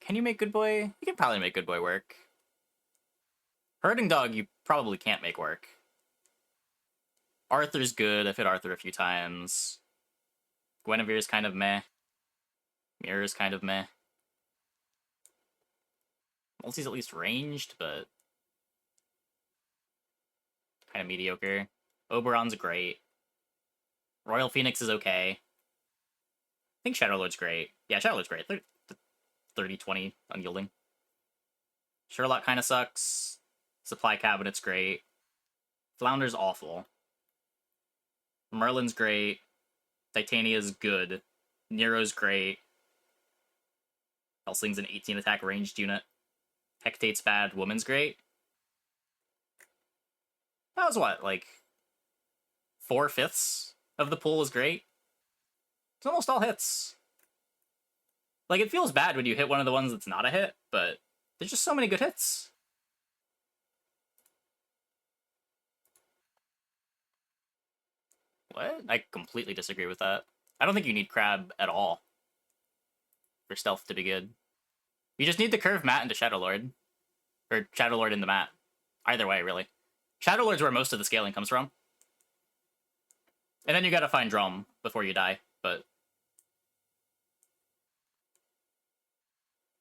Can you make Good Boy? You can probably make Good Boy work. Herding Dog, you probably can't make work. Arthur's good. I've hit Arthur a few times. Guinevere's kind of meh. Mirror's kind of meh. Multi's at least ranged, but kind of mediocre. Oberon's great. Royal Phoenix is okay. I think Shadowlord's great. Yeah, Shadowlord's great. 30-20 unyielding. Sherlock kind of sucks. Supply Cabinet's great. Flounder's awful. Merlin's great. Titania's good. Nero's great. Helsing's an 18 attack ranged unit. Hectate's bad. Woman's great. That was what, like 4/5 of the pool is great? It's almost all hits. Like, it feels bad when you hit one of the ones that's not a hit, but there's just so many good hits. What? I completely disagree with that. I don't think you need Crab at all for stealth to be good. You just need to curve Matt into Shadowlord. Or Shadowlord into Matt. Either way, really. Shadowlord's where most of the scaling comes from. And then you gotta find Drum before you die, but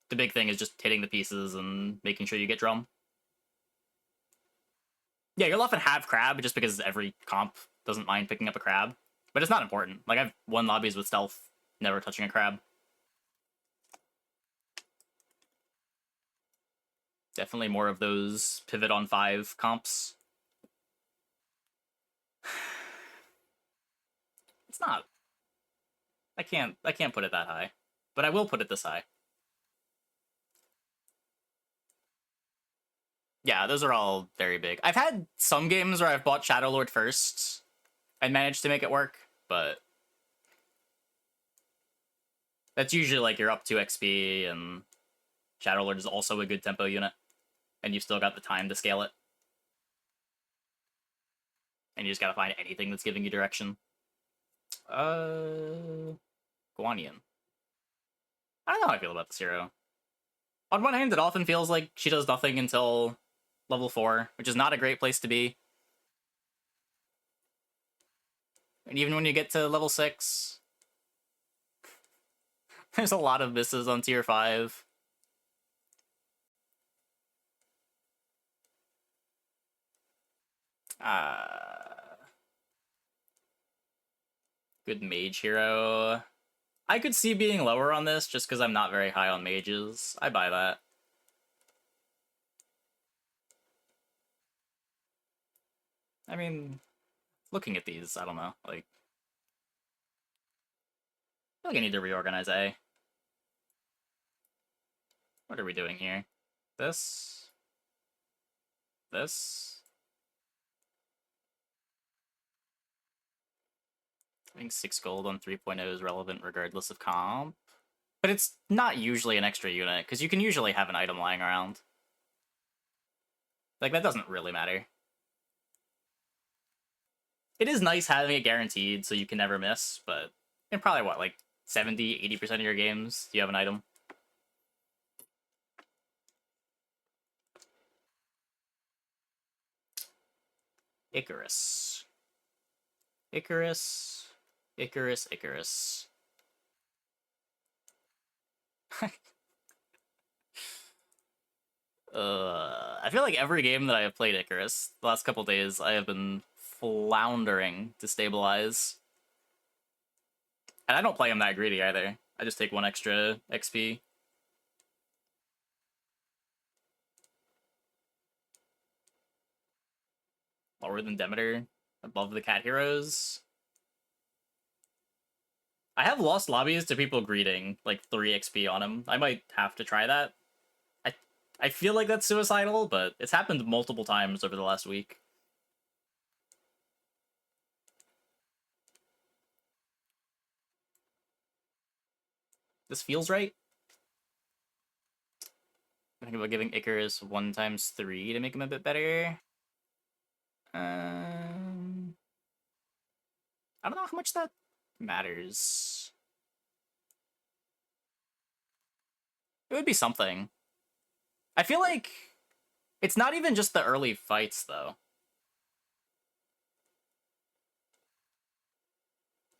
the big thing is just hitting the pieces and making sure you get Drum. Yeah, you'll often have Crab just because every comp doesn't mind picking up a Crab. But it's not important. Like, I've won lobbies with Stealth, never touching a Crab. Definitely more of those pivot on 5 comps. It's not. I can't put it that high. But I will put it this high. Yeah, those are all very big. I've had some games where I've bought Shadowlord first and managed to make it work, but that's usually like you're up 2 XP and Shadowlord is also a good tempo unit and you've still got the time to scale it. And you just gotta find anything that's giving you direction. Guanian. I don't know how I feel about this hero. On one hand, it often feels like she does nothing until level 4, which is not a great place to be. And even when you get to level 6, there's a lot of misses on tier 5. Good mage hero. I could see being lower on this just because I'm not very high on mages. I buy that. I mean, looking at these, I don't know. Like, I feel like I need to reorganize A. What are we doing here? This? This? I think 6 gold on 3.0 is relevant regardless of comp. But it's not usually an extra unit, because you can usually have an item lying around. Like, that doesn't really matter. It is nice having it guaranteed so you can never miss, but in probably, what, like 70-80% of your games, you have an item. Icarus. Icarus. Icarus, Icarus. I feel like every game that I have played Icarus, the last couple days, I have been floundering to stabilize. And I don't play him that greedy either. I just take 1 extra XP. Lower than Demeter, above the cat heroes. I have lost lobbies to people greeting like 3 XP on him. I might have to try that. I feel like that's suicidal, but it's happened multiple times over the last week. This feels right. I think about giving Icarus 1 times 3 to make him a bit better. I don't know how much that matters. It would be something. I feel like it's not even just the early fights, though.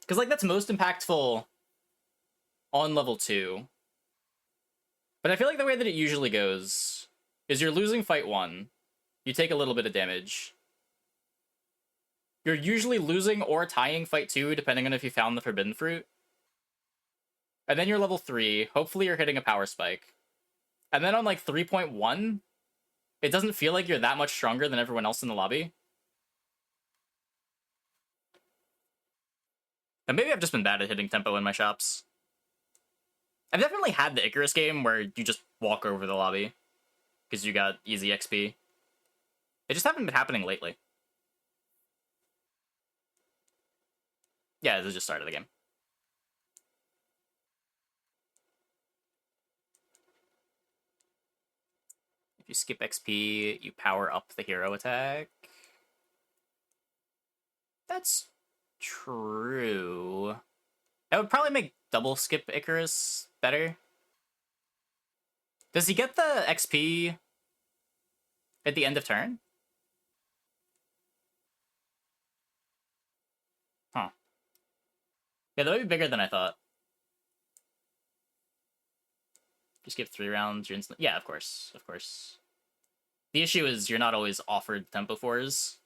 Because, like, that's most impactful on level 2. But I feel like the way that it usually goes is you're losing fight 1. You take a little bit of damage. You're usually losing or tying fight 2, depending on if you found the Forbidden Fruit. And then you're level 3. Hopefully you're hitting a power spike. And then on, like, 3.1, it doesn't feel like you're that much stronger than everyone else in the lobby. And maybe I've just been bad at hitting tempo in my shops. I've definitely had the Icarus game where you just walk over the lobby because you got easy XP. It just haven't been happening lately. Yeah, this just started the game. If you skip XP, you power up the hero attack. That's true. That would probably make double skip Icarus better. Does he get the XP at the end of turn? Huh. Yeah, that would be bigger than I thought. Just skip 3 rounds, you're instant. Yeah, of course. Of course. The issue is you're not always offered tempo 4s.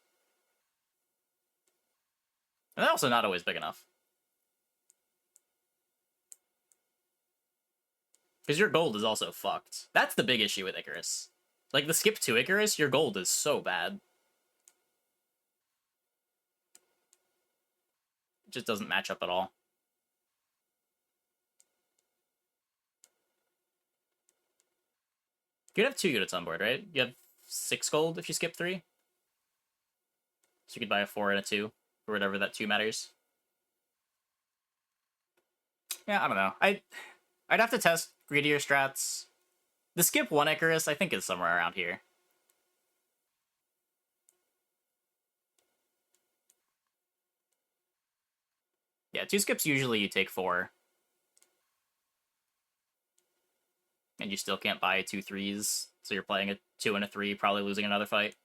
And they're also not always big enough. Because your gold is also fucked. That's the big issue with Icarus. Like, the skip to Icarus, your gold is so bad. It just doesn't match up at all. You'd have 2 units on board, right? You have 6 gold if you skip 3. So you could buy a 4 and a 2, or whatever that 2 matters. Yeah, I don't know. I'd have to test greedier strats. The skip 1 Icarus, I think, is somewhere around here. Yeah, 2 skips usually you take 4. And you still can't buy 2 3s, so you're playing a 2 and a 3, probably losing another fight.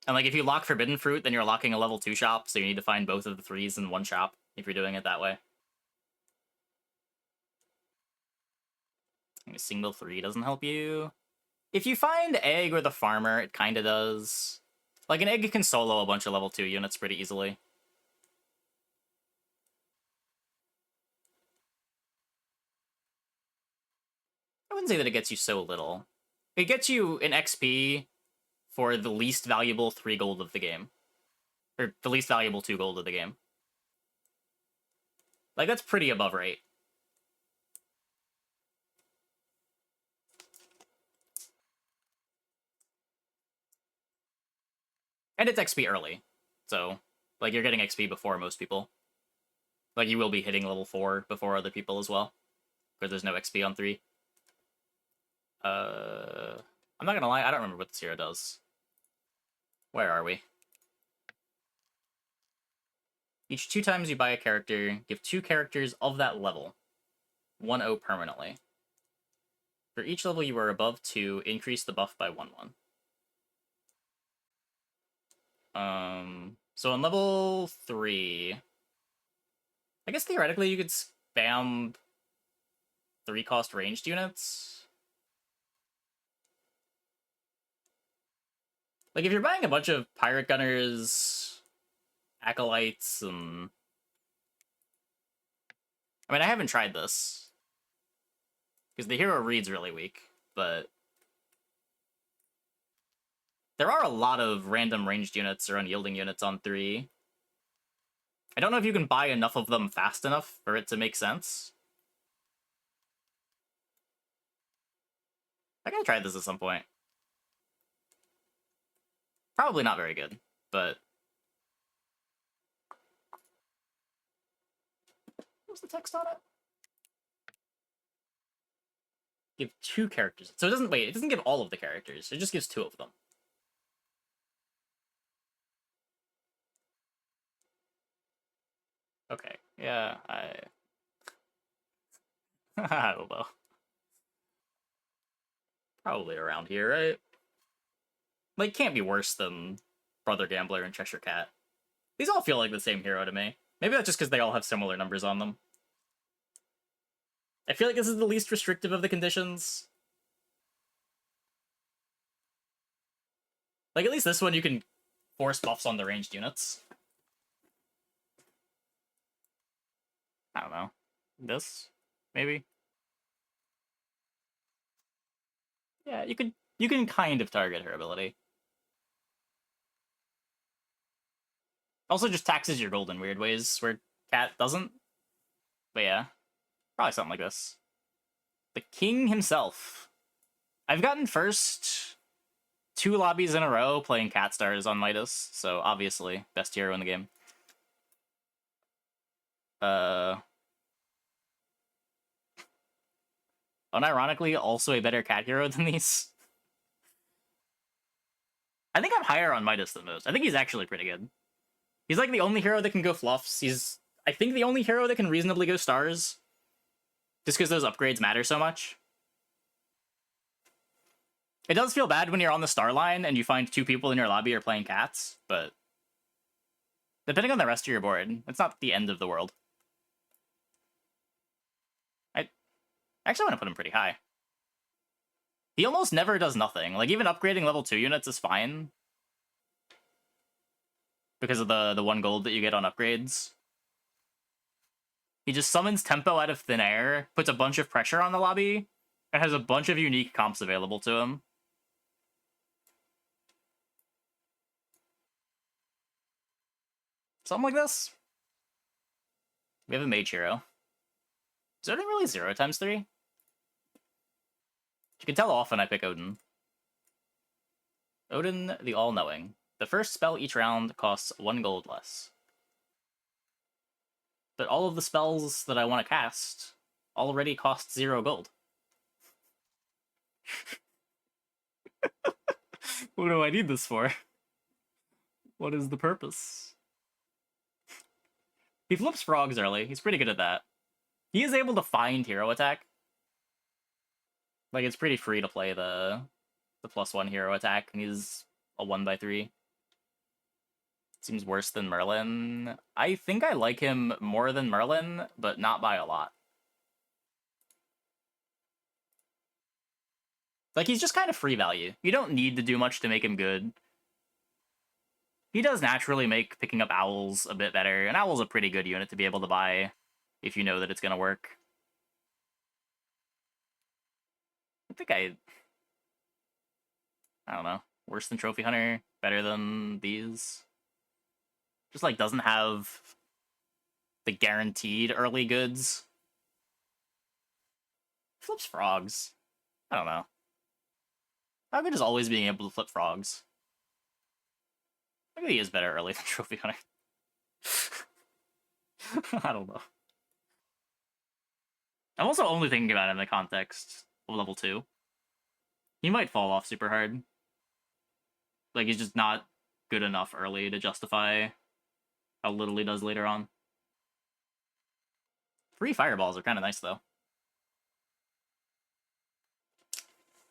And like, if you lock Forbidden Fruit, then you're locking a level 2 shop, so you need to find both of the 3s in one shop if you're doing it that way. A single 3 doesn't help you. If you find Egg or the Farmer, it kinda does. Like, an Egg can solo a bunch of level 2 units pretty easily. I wouldn't say that it gets you so little. It gets you an XP for the least valuable 3 gold of the game. Or the least valuable 2 gold of the game. Like, that's pretty above rate. And it's XP early. So, like, you're getting XP before most people. Like, you will be hitting level 4 before other people as well. Because there's no XP on 3. I'm not gonna lie, I don't remember what this hero does. Where are we? Each 2 times you buy a character, give 2 characters of that level 1/0 permanently. For each level you are above 2, increase the buff by 1/1. So on level 3, I guess theoretically you could spam 3-cost ranged units. Like, if you're buying a bunch of Pirate Gunners, Acolytes, and... I mean, I haven't tried this. Because the hero reads really weak, but... There are a lot of random ranged units or unyielding units on 3. I don't know if you can buy enough of them fast enough for it to make sense. I gotta try this at some point. Probably not very good, but... What's the text on it? Give 2 characters. So it doesn't... Wait, it doesn't give all of the characters. It just gives 2 of them. Okay, yeah, I don't know. Probably around here, right? Like, can't be worse than Brother Gambler and Cheshire Cat. These all feel like the same hero to me. Maybe that's just because they all have similar numbers on them. I feel like this is the least restrictive of the conditions. Like, at least this one you can force buffs on the ranged units. I don't know. This? Maybe? Yeah, you can kind of target her ability. Also just taxes your gold in weird ways where Cat doesn't. But yeah, probably something like this. The king himself. I've gotten first 2 lobbies in a row playing Cat Stars on Midas, so obviously best hero in the game. Unironically, also a better Cat hero than these. I think I'm higher on Midas than most. I think he's actually pretty good. He's like the only hero that can go fluffs. He's, I think, the only hero that can reasonably go stars. Just because those upgrades matter so much. It does feel bad when you're on the star line and you find 2 people in your lobby are playing cats, but depending on the rest of your board, it's not the end of the world. I actually want to put him pretty high. He almost never does nothing. Like, even upgrading level 2 units is fine. Because of the 1 gold that you get on upgrades. He just summons tempo out of thin air, puts a bunch of pressure on the lobby, and has a bunch of unique comps available to him. Something like this. We have a mage hero. Is Odin really 0 times 3? You can tell often I pick Odin. Odin the All-Knowing. The first spell each round costs 1 gold less. But all of the spells that I want to cast already cost 0 gold. What do I need this for? What is the purpose? He flips frogs early. He's pretty good at that. He is able to find hero attack. Like, it's pretty free to play the +1 hero attack, and he's a 1/3. Seems worse than Merlin. I think I like him more than Merlin, but not by a lot. Like, he's just kind of free value. You don't need to do much to make him good. He does naturally make picking up Owls a bit better, and Owl's a pretty good unit to be able to buy if you know that it's going to work. I think I don't know. Worse than Trophy Hunter, better than these. Just, like, doesn't have the guaranteed early goods. Flips frogs. I don't know. How good is always being able to flip frogs? Maybe he is better early than Trophy Hunter. I don't know. I'm also only thinking about it in the context of level 2. He might fall off super hard. Like, he's just not good enough early to justify how little he does later on. Free fireballs are kind of nice, though.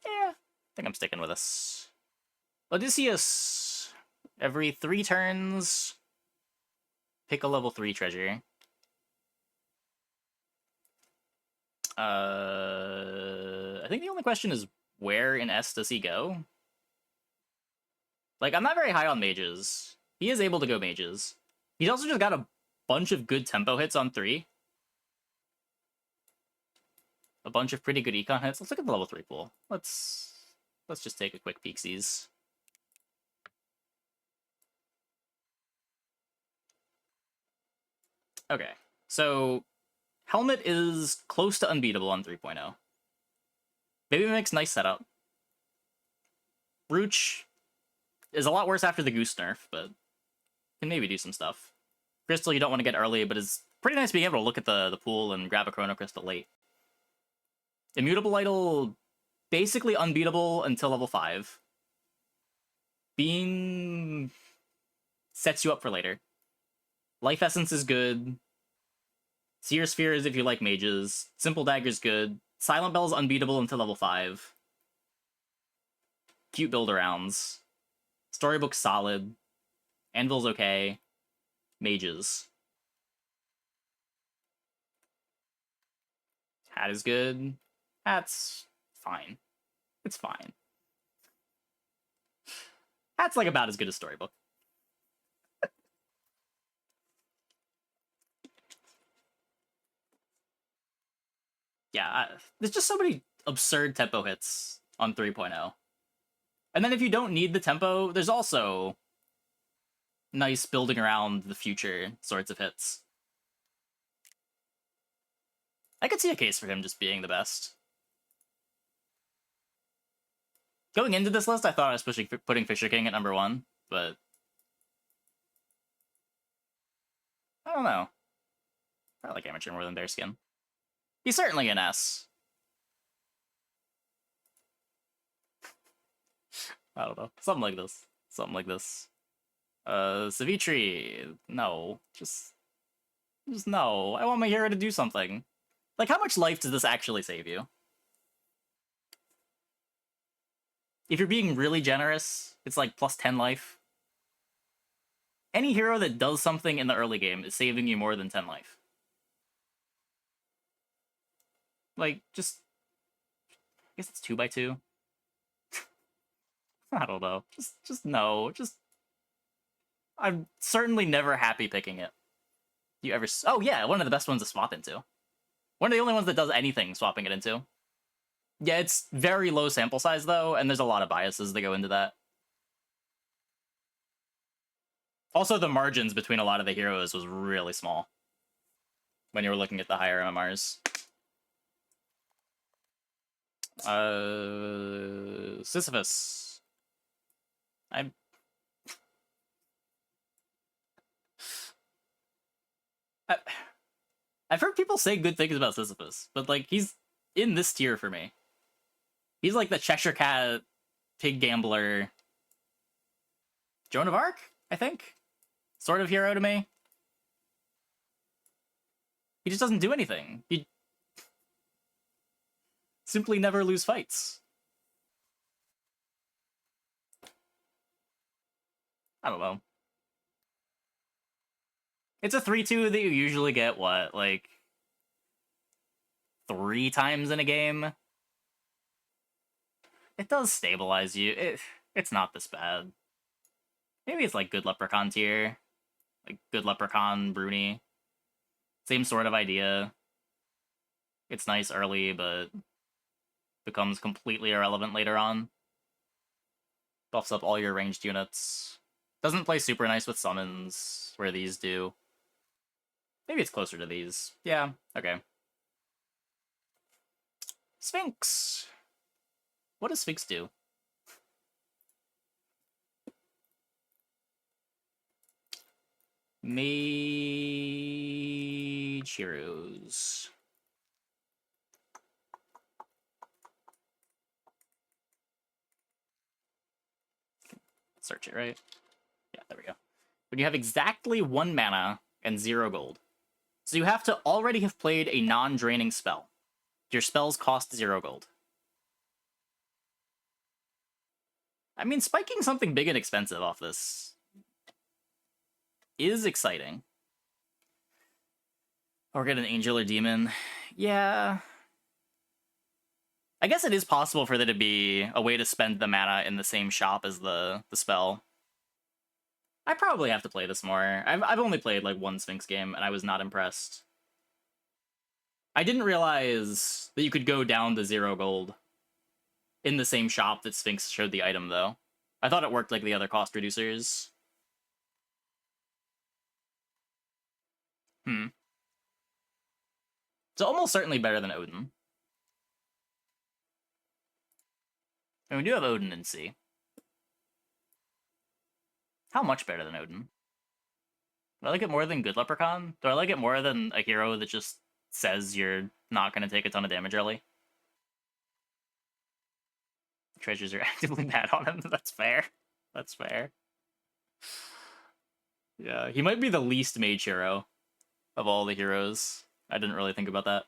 Yeah, I think I'm sticking with this. Odysseus. Every 3 turns, pick a level 3 treasure. I think the only question is, where in S does he go? Like, I'm not very high on mages. He is able to go mages. He's also just got a bunch of good tempo hits on 3. A bunch of pretty good econ hits. Let's look at the level 3 pool. Let's just take a quick peeksies. Okay, so Helmet is close to unbeatable on 3.0. Baby Mimics, nice setup. Brooch is a lot worse after the Goose nerf, but can maybe do some stuff. Crystal, you don't want to get early, but it's pretty nice being able to look at the pool and grab a Chrono Crystal late. Immutable Idol, basically unbeatable until level 5. Beam sets you up for later. Life Essence is good. Seer Sphere is if you like mages. Simple Dagger's good. Silent Bell's unbeatable until level 5. Cute build-arounds. Storybook's solid. Anvil's okay. Mages. Hat is good. Hat's fine. It's fine. Hat's like about as good as Storybook. Yeah, there's just so many absurd tempo hits on 3.0. And then if you don't need the tempo, there's also nice building around the future sorts of hits. I could see a case for him just being the best. Going into this list, I thought I was putting Fisher King at number 1, but I don't know. I like Amateur more than Bearskin. He's certainly an S. I don't know. Something like this. Something like this. Savitri. No. Just no. I want my hero to do something. Like, how much life does this actually save you? If you're being really generous, it's like plus 10 life. Any hero that does something in the early game is saving you more than 10 life. Like, just... I guess it's 2x2. I don't know. Just no. Just... I'm certainly never happy picking it. You ever... Oh, yeah, one of the best ones to swap into. One of the only ones that does anything swapping it into. Yeah, it's very low sample size, though, and there's a lot of biases that go into that. Also, the margins between a lot of the heroes was really small when you were looking at the higher MMRs. Sisyphus. I've heard people say good things about Sisyphus, but, like, he's in this tier for me. He's like the Cheshire Cat, Pig Gambler, Joan of Arc, I think? Sort of hero to me. He just doesn't do anything. He simply never lose fights. I don't know. It's a 3-2 that you usually get, what, like... 3 times in a game? It does stabilize you. It's not this bad. Maybe it's like Good Leprechaun tier. Like Good Leprechaun, Bruni. Same sort of idea. It's nice early, but becomes completely irrelevant later on. Buffs up all your ranged units. Doesn't play super nice with summons, where these do. Maybe it's closer to these. Yeah, okay. Sphinx! What does Sphinx do? Mage Heroes. Search it, right? Yeah, there we go. When you have exactly 1 mana and 0 gold. So you have to already have played a non-draining spell. Your spells cost 0 gold. I mean, spiking something big and expensive off this is exciting. Or get an angel or demon. Yeah. I guess it is possible for there to be a way to spend the mana in the same shop as the spell. I probably have to play this more. I've only played like 1 Sphinx game, and I was not impressed. I didn't realize that you could go down to 0 gold in the same shop that Sphinx showed the item, though. I thought it worked like the other cost reducers. It's almost certainly better than Odin. And we do have Odin in C. How much better than Odin? Do I like it more than Good Leprechaun? Do I like it more than a hero that just says you're not going to take a ton of damage early? Treasures are actively bad on him. That's fair. That's fair. Yeah, he might be the least mage hero of all the heroes. I didn't really think about that.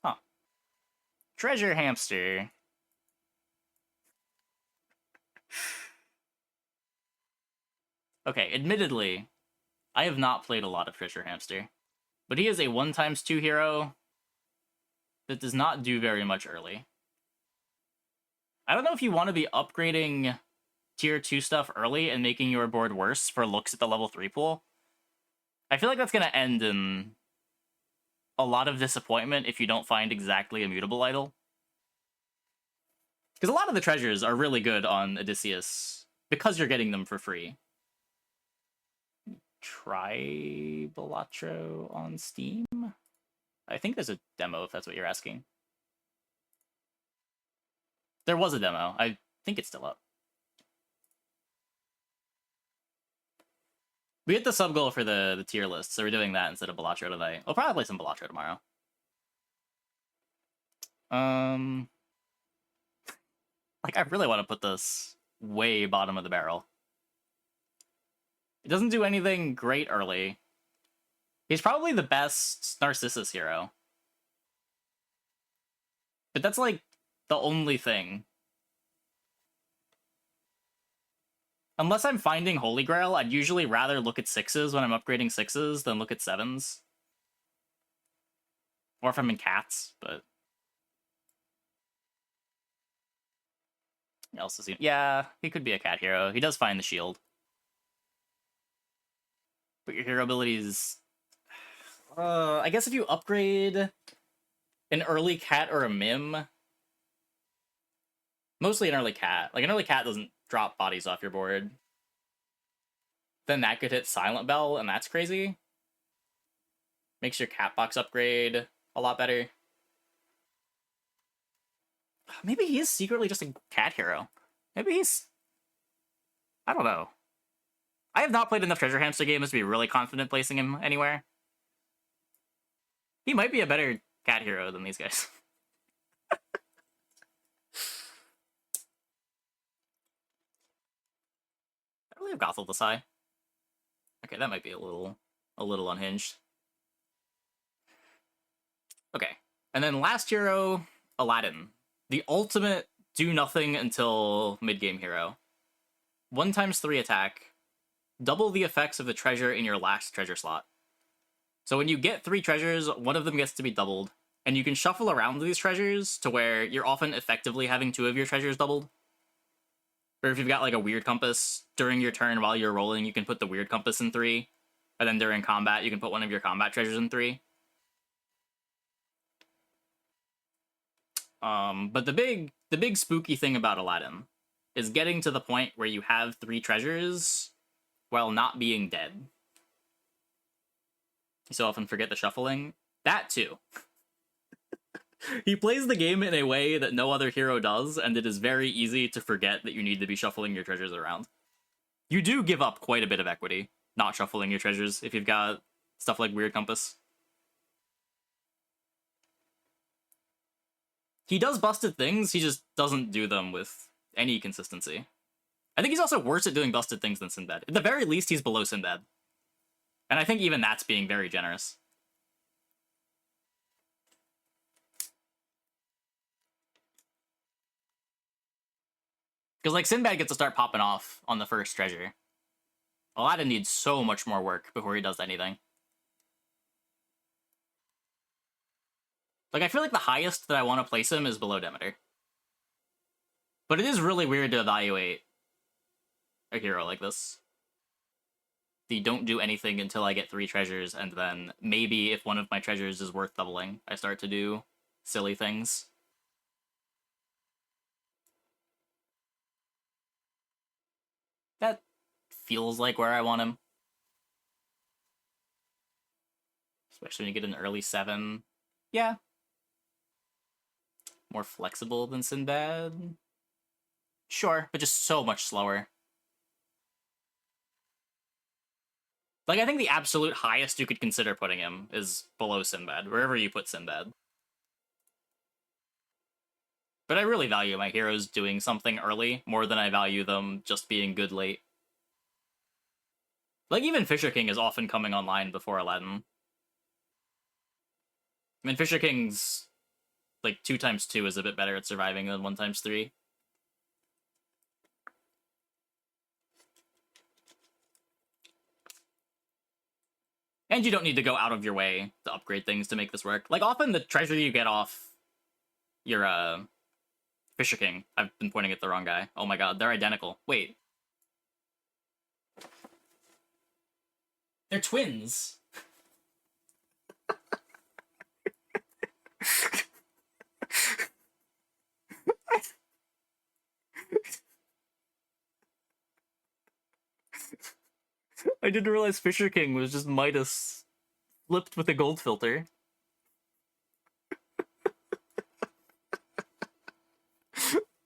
Huh. Treasure Hamster. Okay, admittedly, I have not played a lot of Treasure Hamster, but he is a 1x2 hero that does not do very much early. I don't know if you want to be upgrading tier 2 stuff early and making your board worse for looks at the level 3 pool. I feel like that's going to end in a lot of disappointment if you don't find exactly a mutable idol. Because a lot of the treasures are really good on Odysseus because you're getting them for free. Try Balatro on Steam? I think there's a demo if that's what you're asking. There was a demo. I think it's still up. We hit the sub goal for the tier list, so we're doing that instead of Balatro tonight. I'll probably play some Balatro tomorrow. Like, I really want to put this way bottom of the barrel. It doesn't do anything great early. He's probably the best Narcissus hero. But that's, like, the only thing. Unless I'm finding Holy Grail, I'd usually rather look at 6s when I'm upgrading 6s than look at 7s. Or if I'm in cats, but... What else is he? Yeah, he could be a cat hero. He does find the shield. But your hero abilities... I guess if you upgrade an early cat or a mim... Mostly an early cat. Like, an early cat doesn't drop bodies off your board. Then that could hit Silent Bell, and that's crazy. Makes your cat box upgrade a lot better. Maybe he is secretly just a cat hero. Maybe he's... I don't know. I have not played enough Treasure Hamster games to be really confident placing him anywhere. He might be a better cat hero than these guys. I really have Gothel this high. Okay, that might be a little unhinged. Okay, and then last hero, Aladdin. The ultimate do nothing until mid-game hero. 1x3 attack. Double the effects of the treasure in your last treasure slot. So when you get 3 treasures, one of them gets to be doubled. And you can shuffle around these treasures to where you're often effectively having 2 of your treasures doubled. Or if you've got like a weird compass, during your turn while you're rolling, you can put the weird compass in 3. And then during combat, you can put one of your combat treasures in 3. But the big spooky thing about Aladdin is getting to the point where you have 3 treasures while not being dead. You so often forget the shuffling. That too. He plays the game in a way that no other hero does, and it is very easy to forget that you need to be shuffling your treasures around. You do give up quite a bit of equity not shuffling your treasures if you've got stuff like Weird Compass. He does busted things, he just doesn't do them with any consistency. I think he's also worse at doing busted things than Sinbad. At the very least, he's below Sinbad. And I think even that's being very generous. Because, like, Sinbad gets to start popping off on the first treasure. Aladdin needs so much more work before he does anything. Like, I feel like the highest that I want to place him is below Demeter. But it is really weird to evaluate a hero like this. The don't do anything until I get 3 treasures, and then maybe if one of my treasures is worth doubling, I start to do silly things. That feels like where I want him. Especially when you get an early 7. Yeah. More flexible than Sinbad? Sure, but just so much slower. Like, I think the absolute highest you could consider putting him is below Sinbad, wherever you put Sinbad. But I really value my heroes doing something early more than I value them just being good late. Like, even Fisher King is often coming online before Aladdin. I mean, Fisher King's, like, 2x2 is a bit better at surviving than 1x3. And you don't need to go out of your way to upgrade things to make this work. Like, often the treasure you get off your, Fisher King... I've been pointing at the wrong guy. Oh my god, they're identical. Wait. They're twins! I didn't realize Fisher King was just Midas flipped with a gold filter.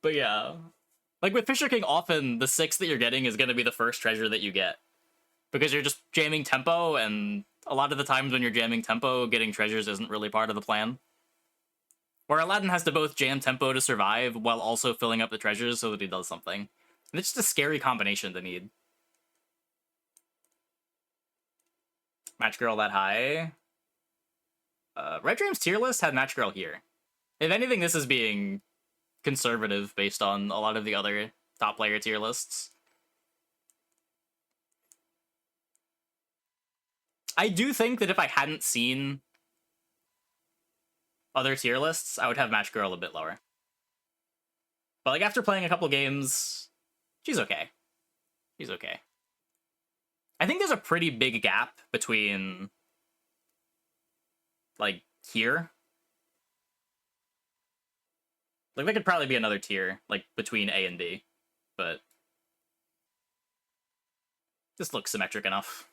But yeah. Like with Fisher King, often the 6 that you're getting is going to be the first treasure that you get. Because you're just jamming tempo, and a lot of the times when you're jamming tempo, getting treasures isn't really part of the plan. Where Aladdin has to both jam tempo to survive while also filling up the treasures so that he does something. And it's just a scary combination to need. Match Girl that high. Red Dream's tier list had Match Girl here. If anything, this is being conservative based on a lot of the other top player tier lists. I do think that if I hadn't seen other tier lists, I would have Match Girl a bit lower. But like after playing a couple games, she's okay. She's okay. I think there's a pretty big gap between like here. Like there could probably be another tier like between A and B, but this looks symmetric enough.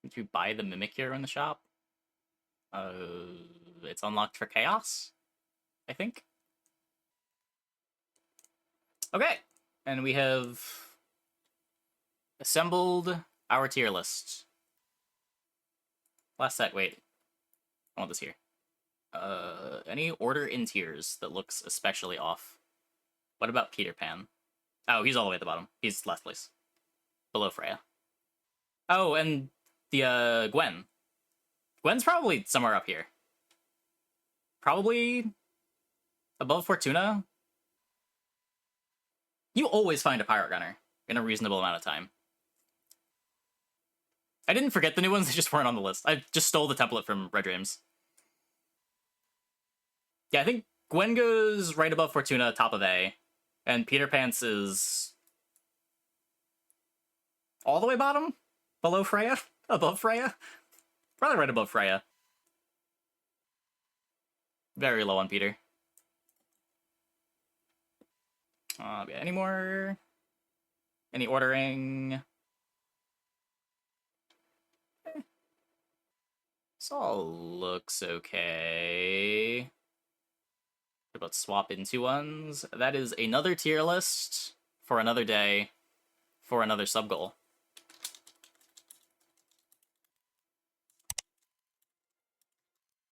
Did you buy the Mimic here in the shop? It's unlocked for Chaos, I think. Okay, and we have assembled our tier list. Last set, wait. I want this here. Any order in tiers that looks especially off? What about Peter Pan? Oh, he's all the way at the bottom. He's last place. Below Freya. Oh, and the, Gwen. Gwen's probably somewhere up here. Probably above Fortuna. You always find a Pirate Gunner in a reasonable amount of time. I didn't forget the new ones, they just weren't on the list. I just stole the template from Red Dreams. Yeah, I think Gwen goes right above Fortuna, top of A, and Peter Pants is all the way bottom? Below Freya? Above Freya? Probably right above Freya. Very low on Peter. Yeah, any more? Any ordering? This all looks okay. What about swap into ones? That is another tier list for another day for another sub goal.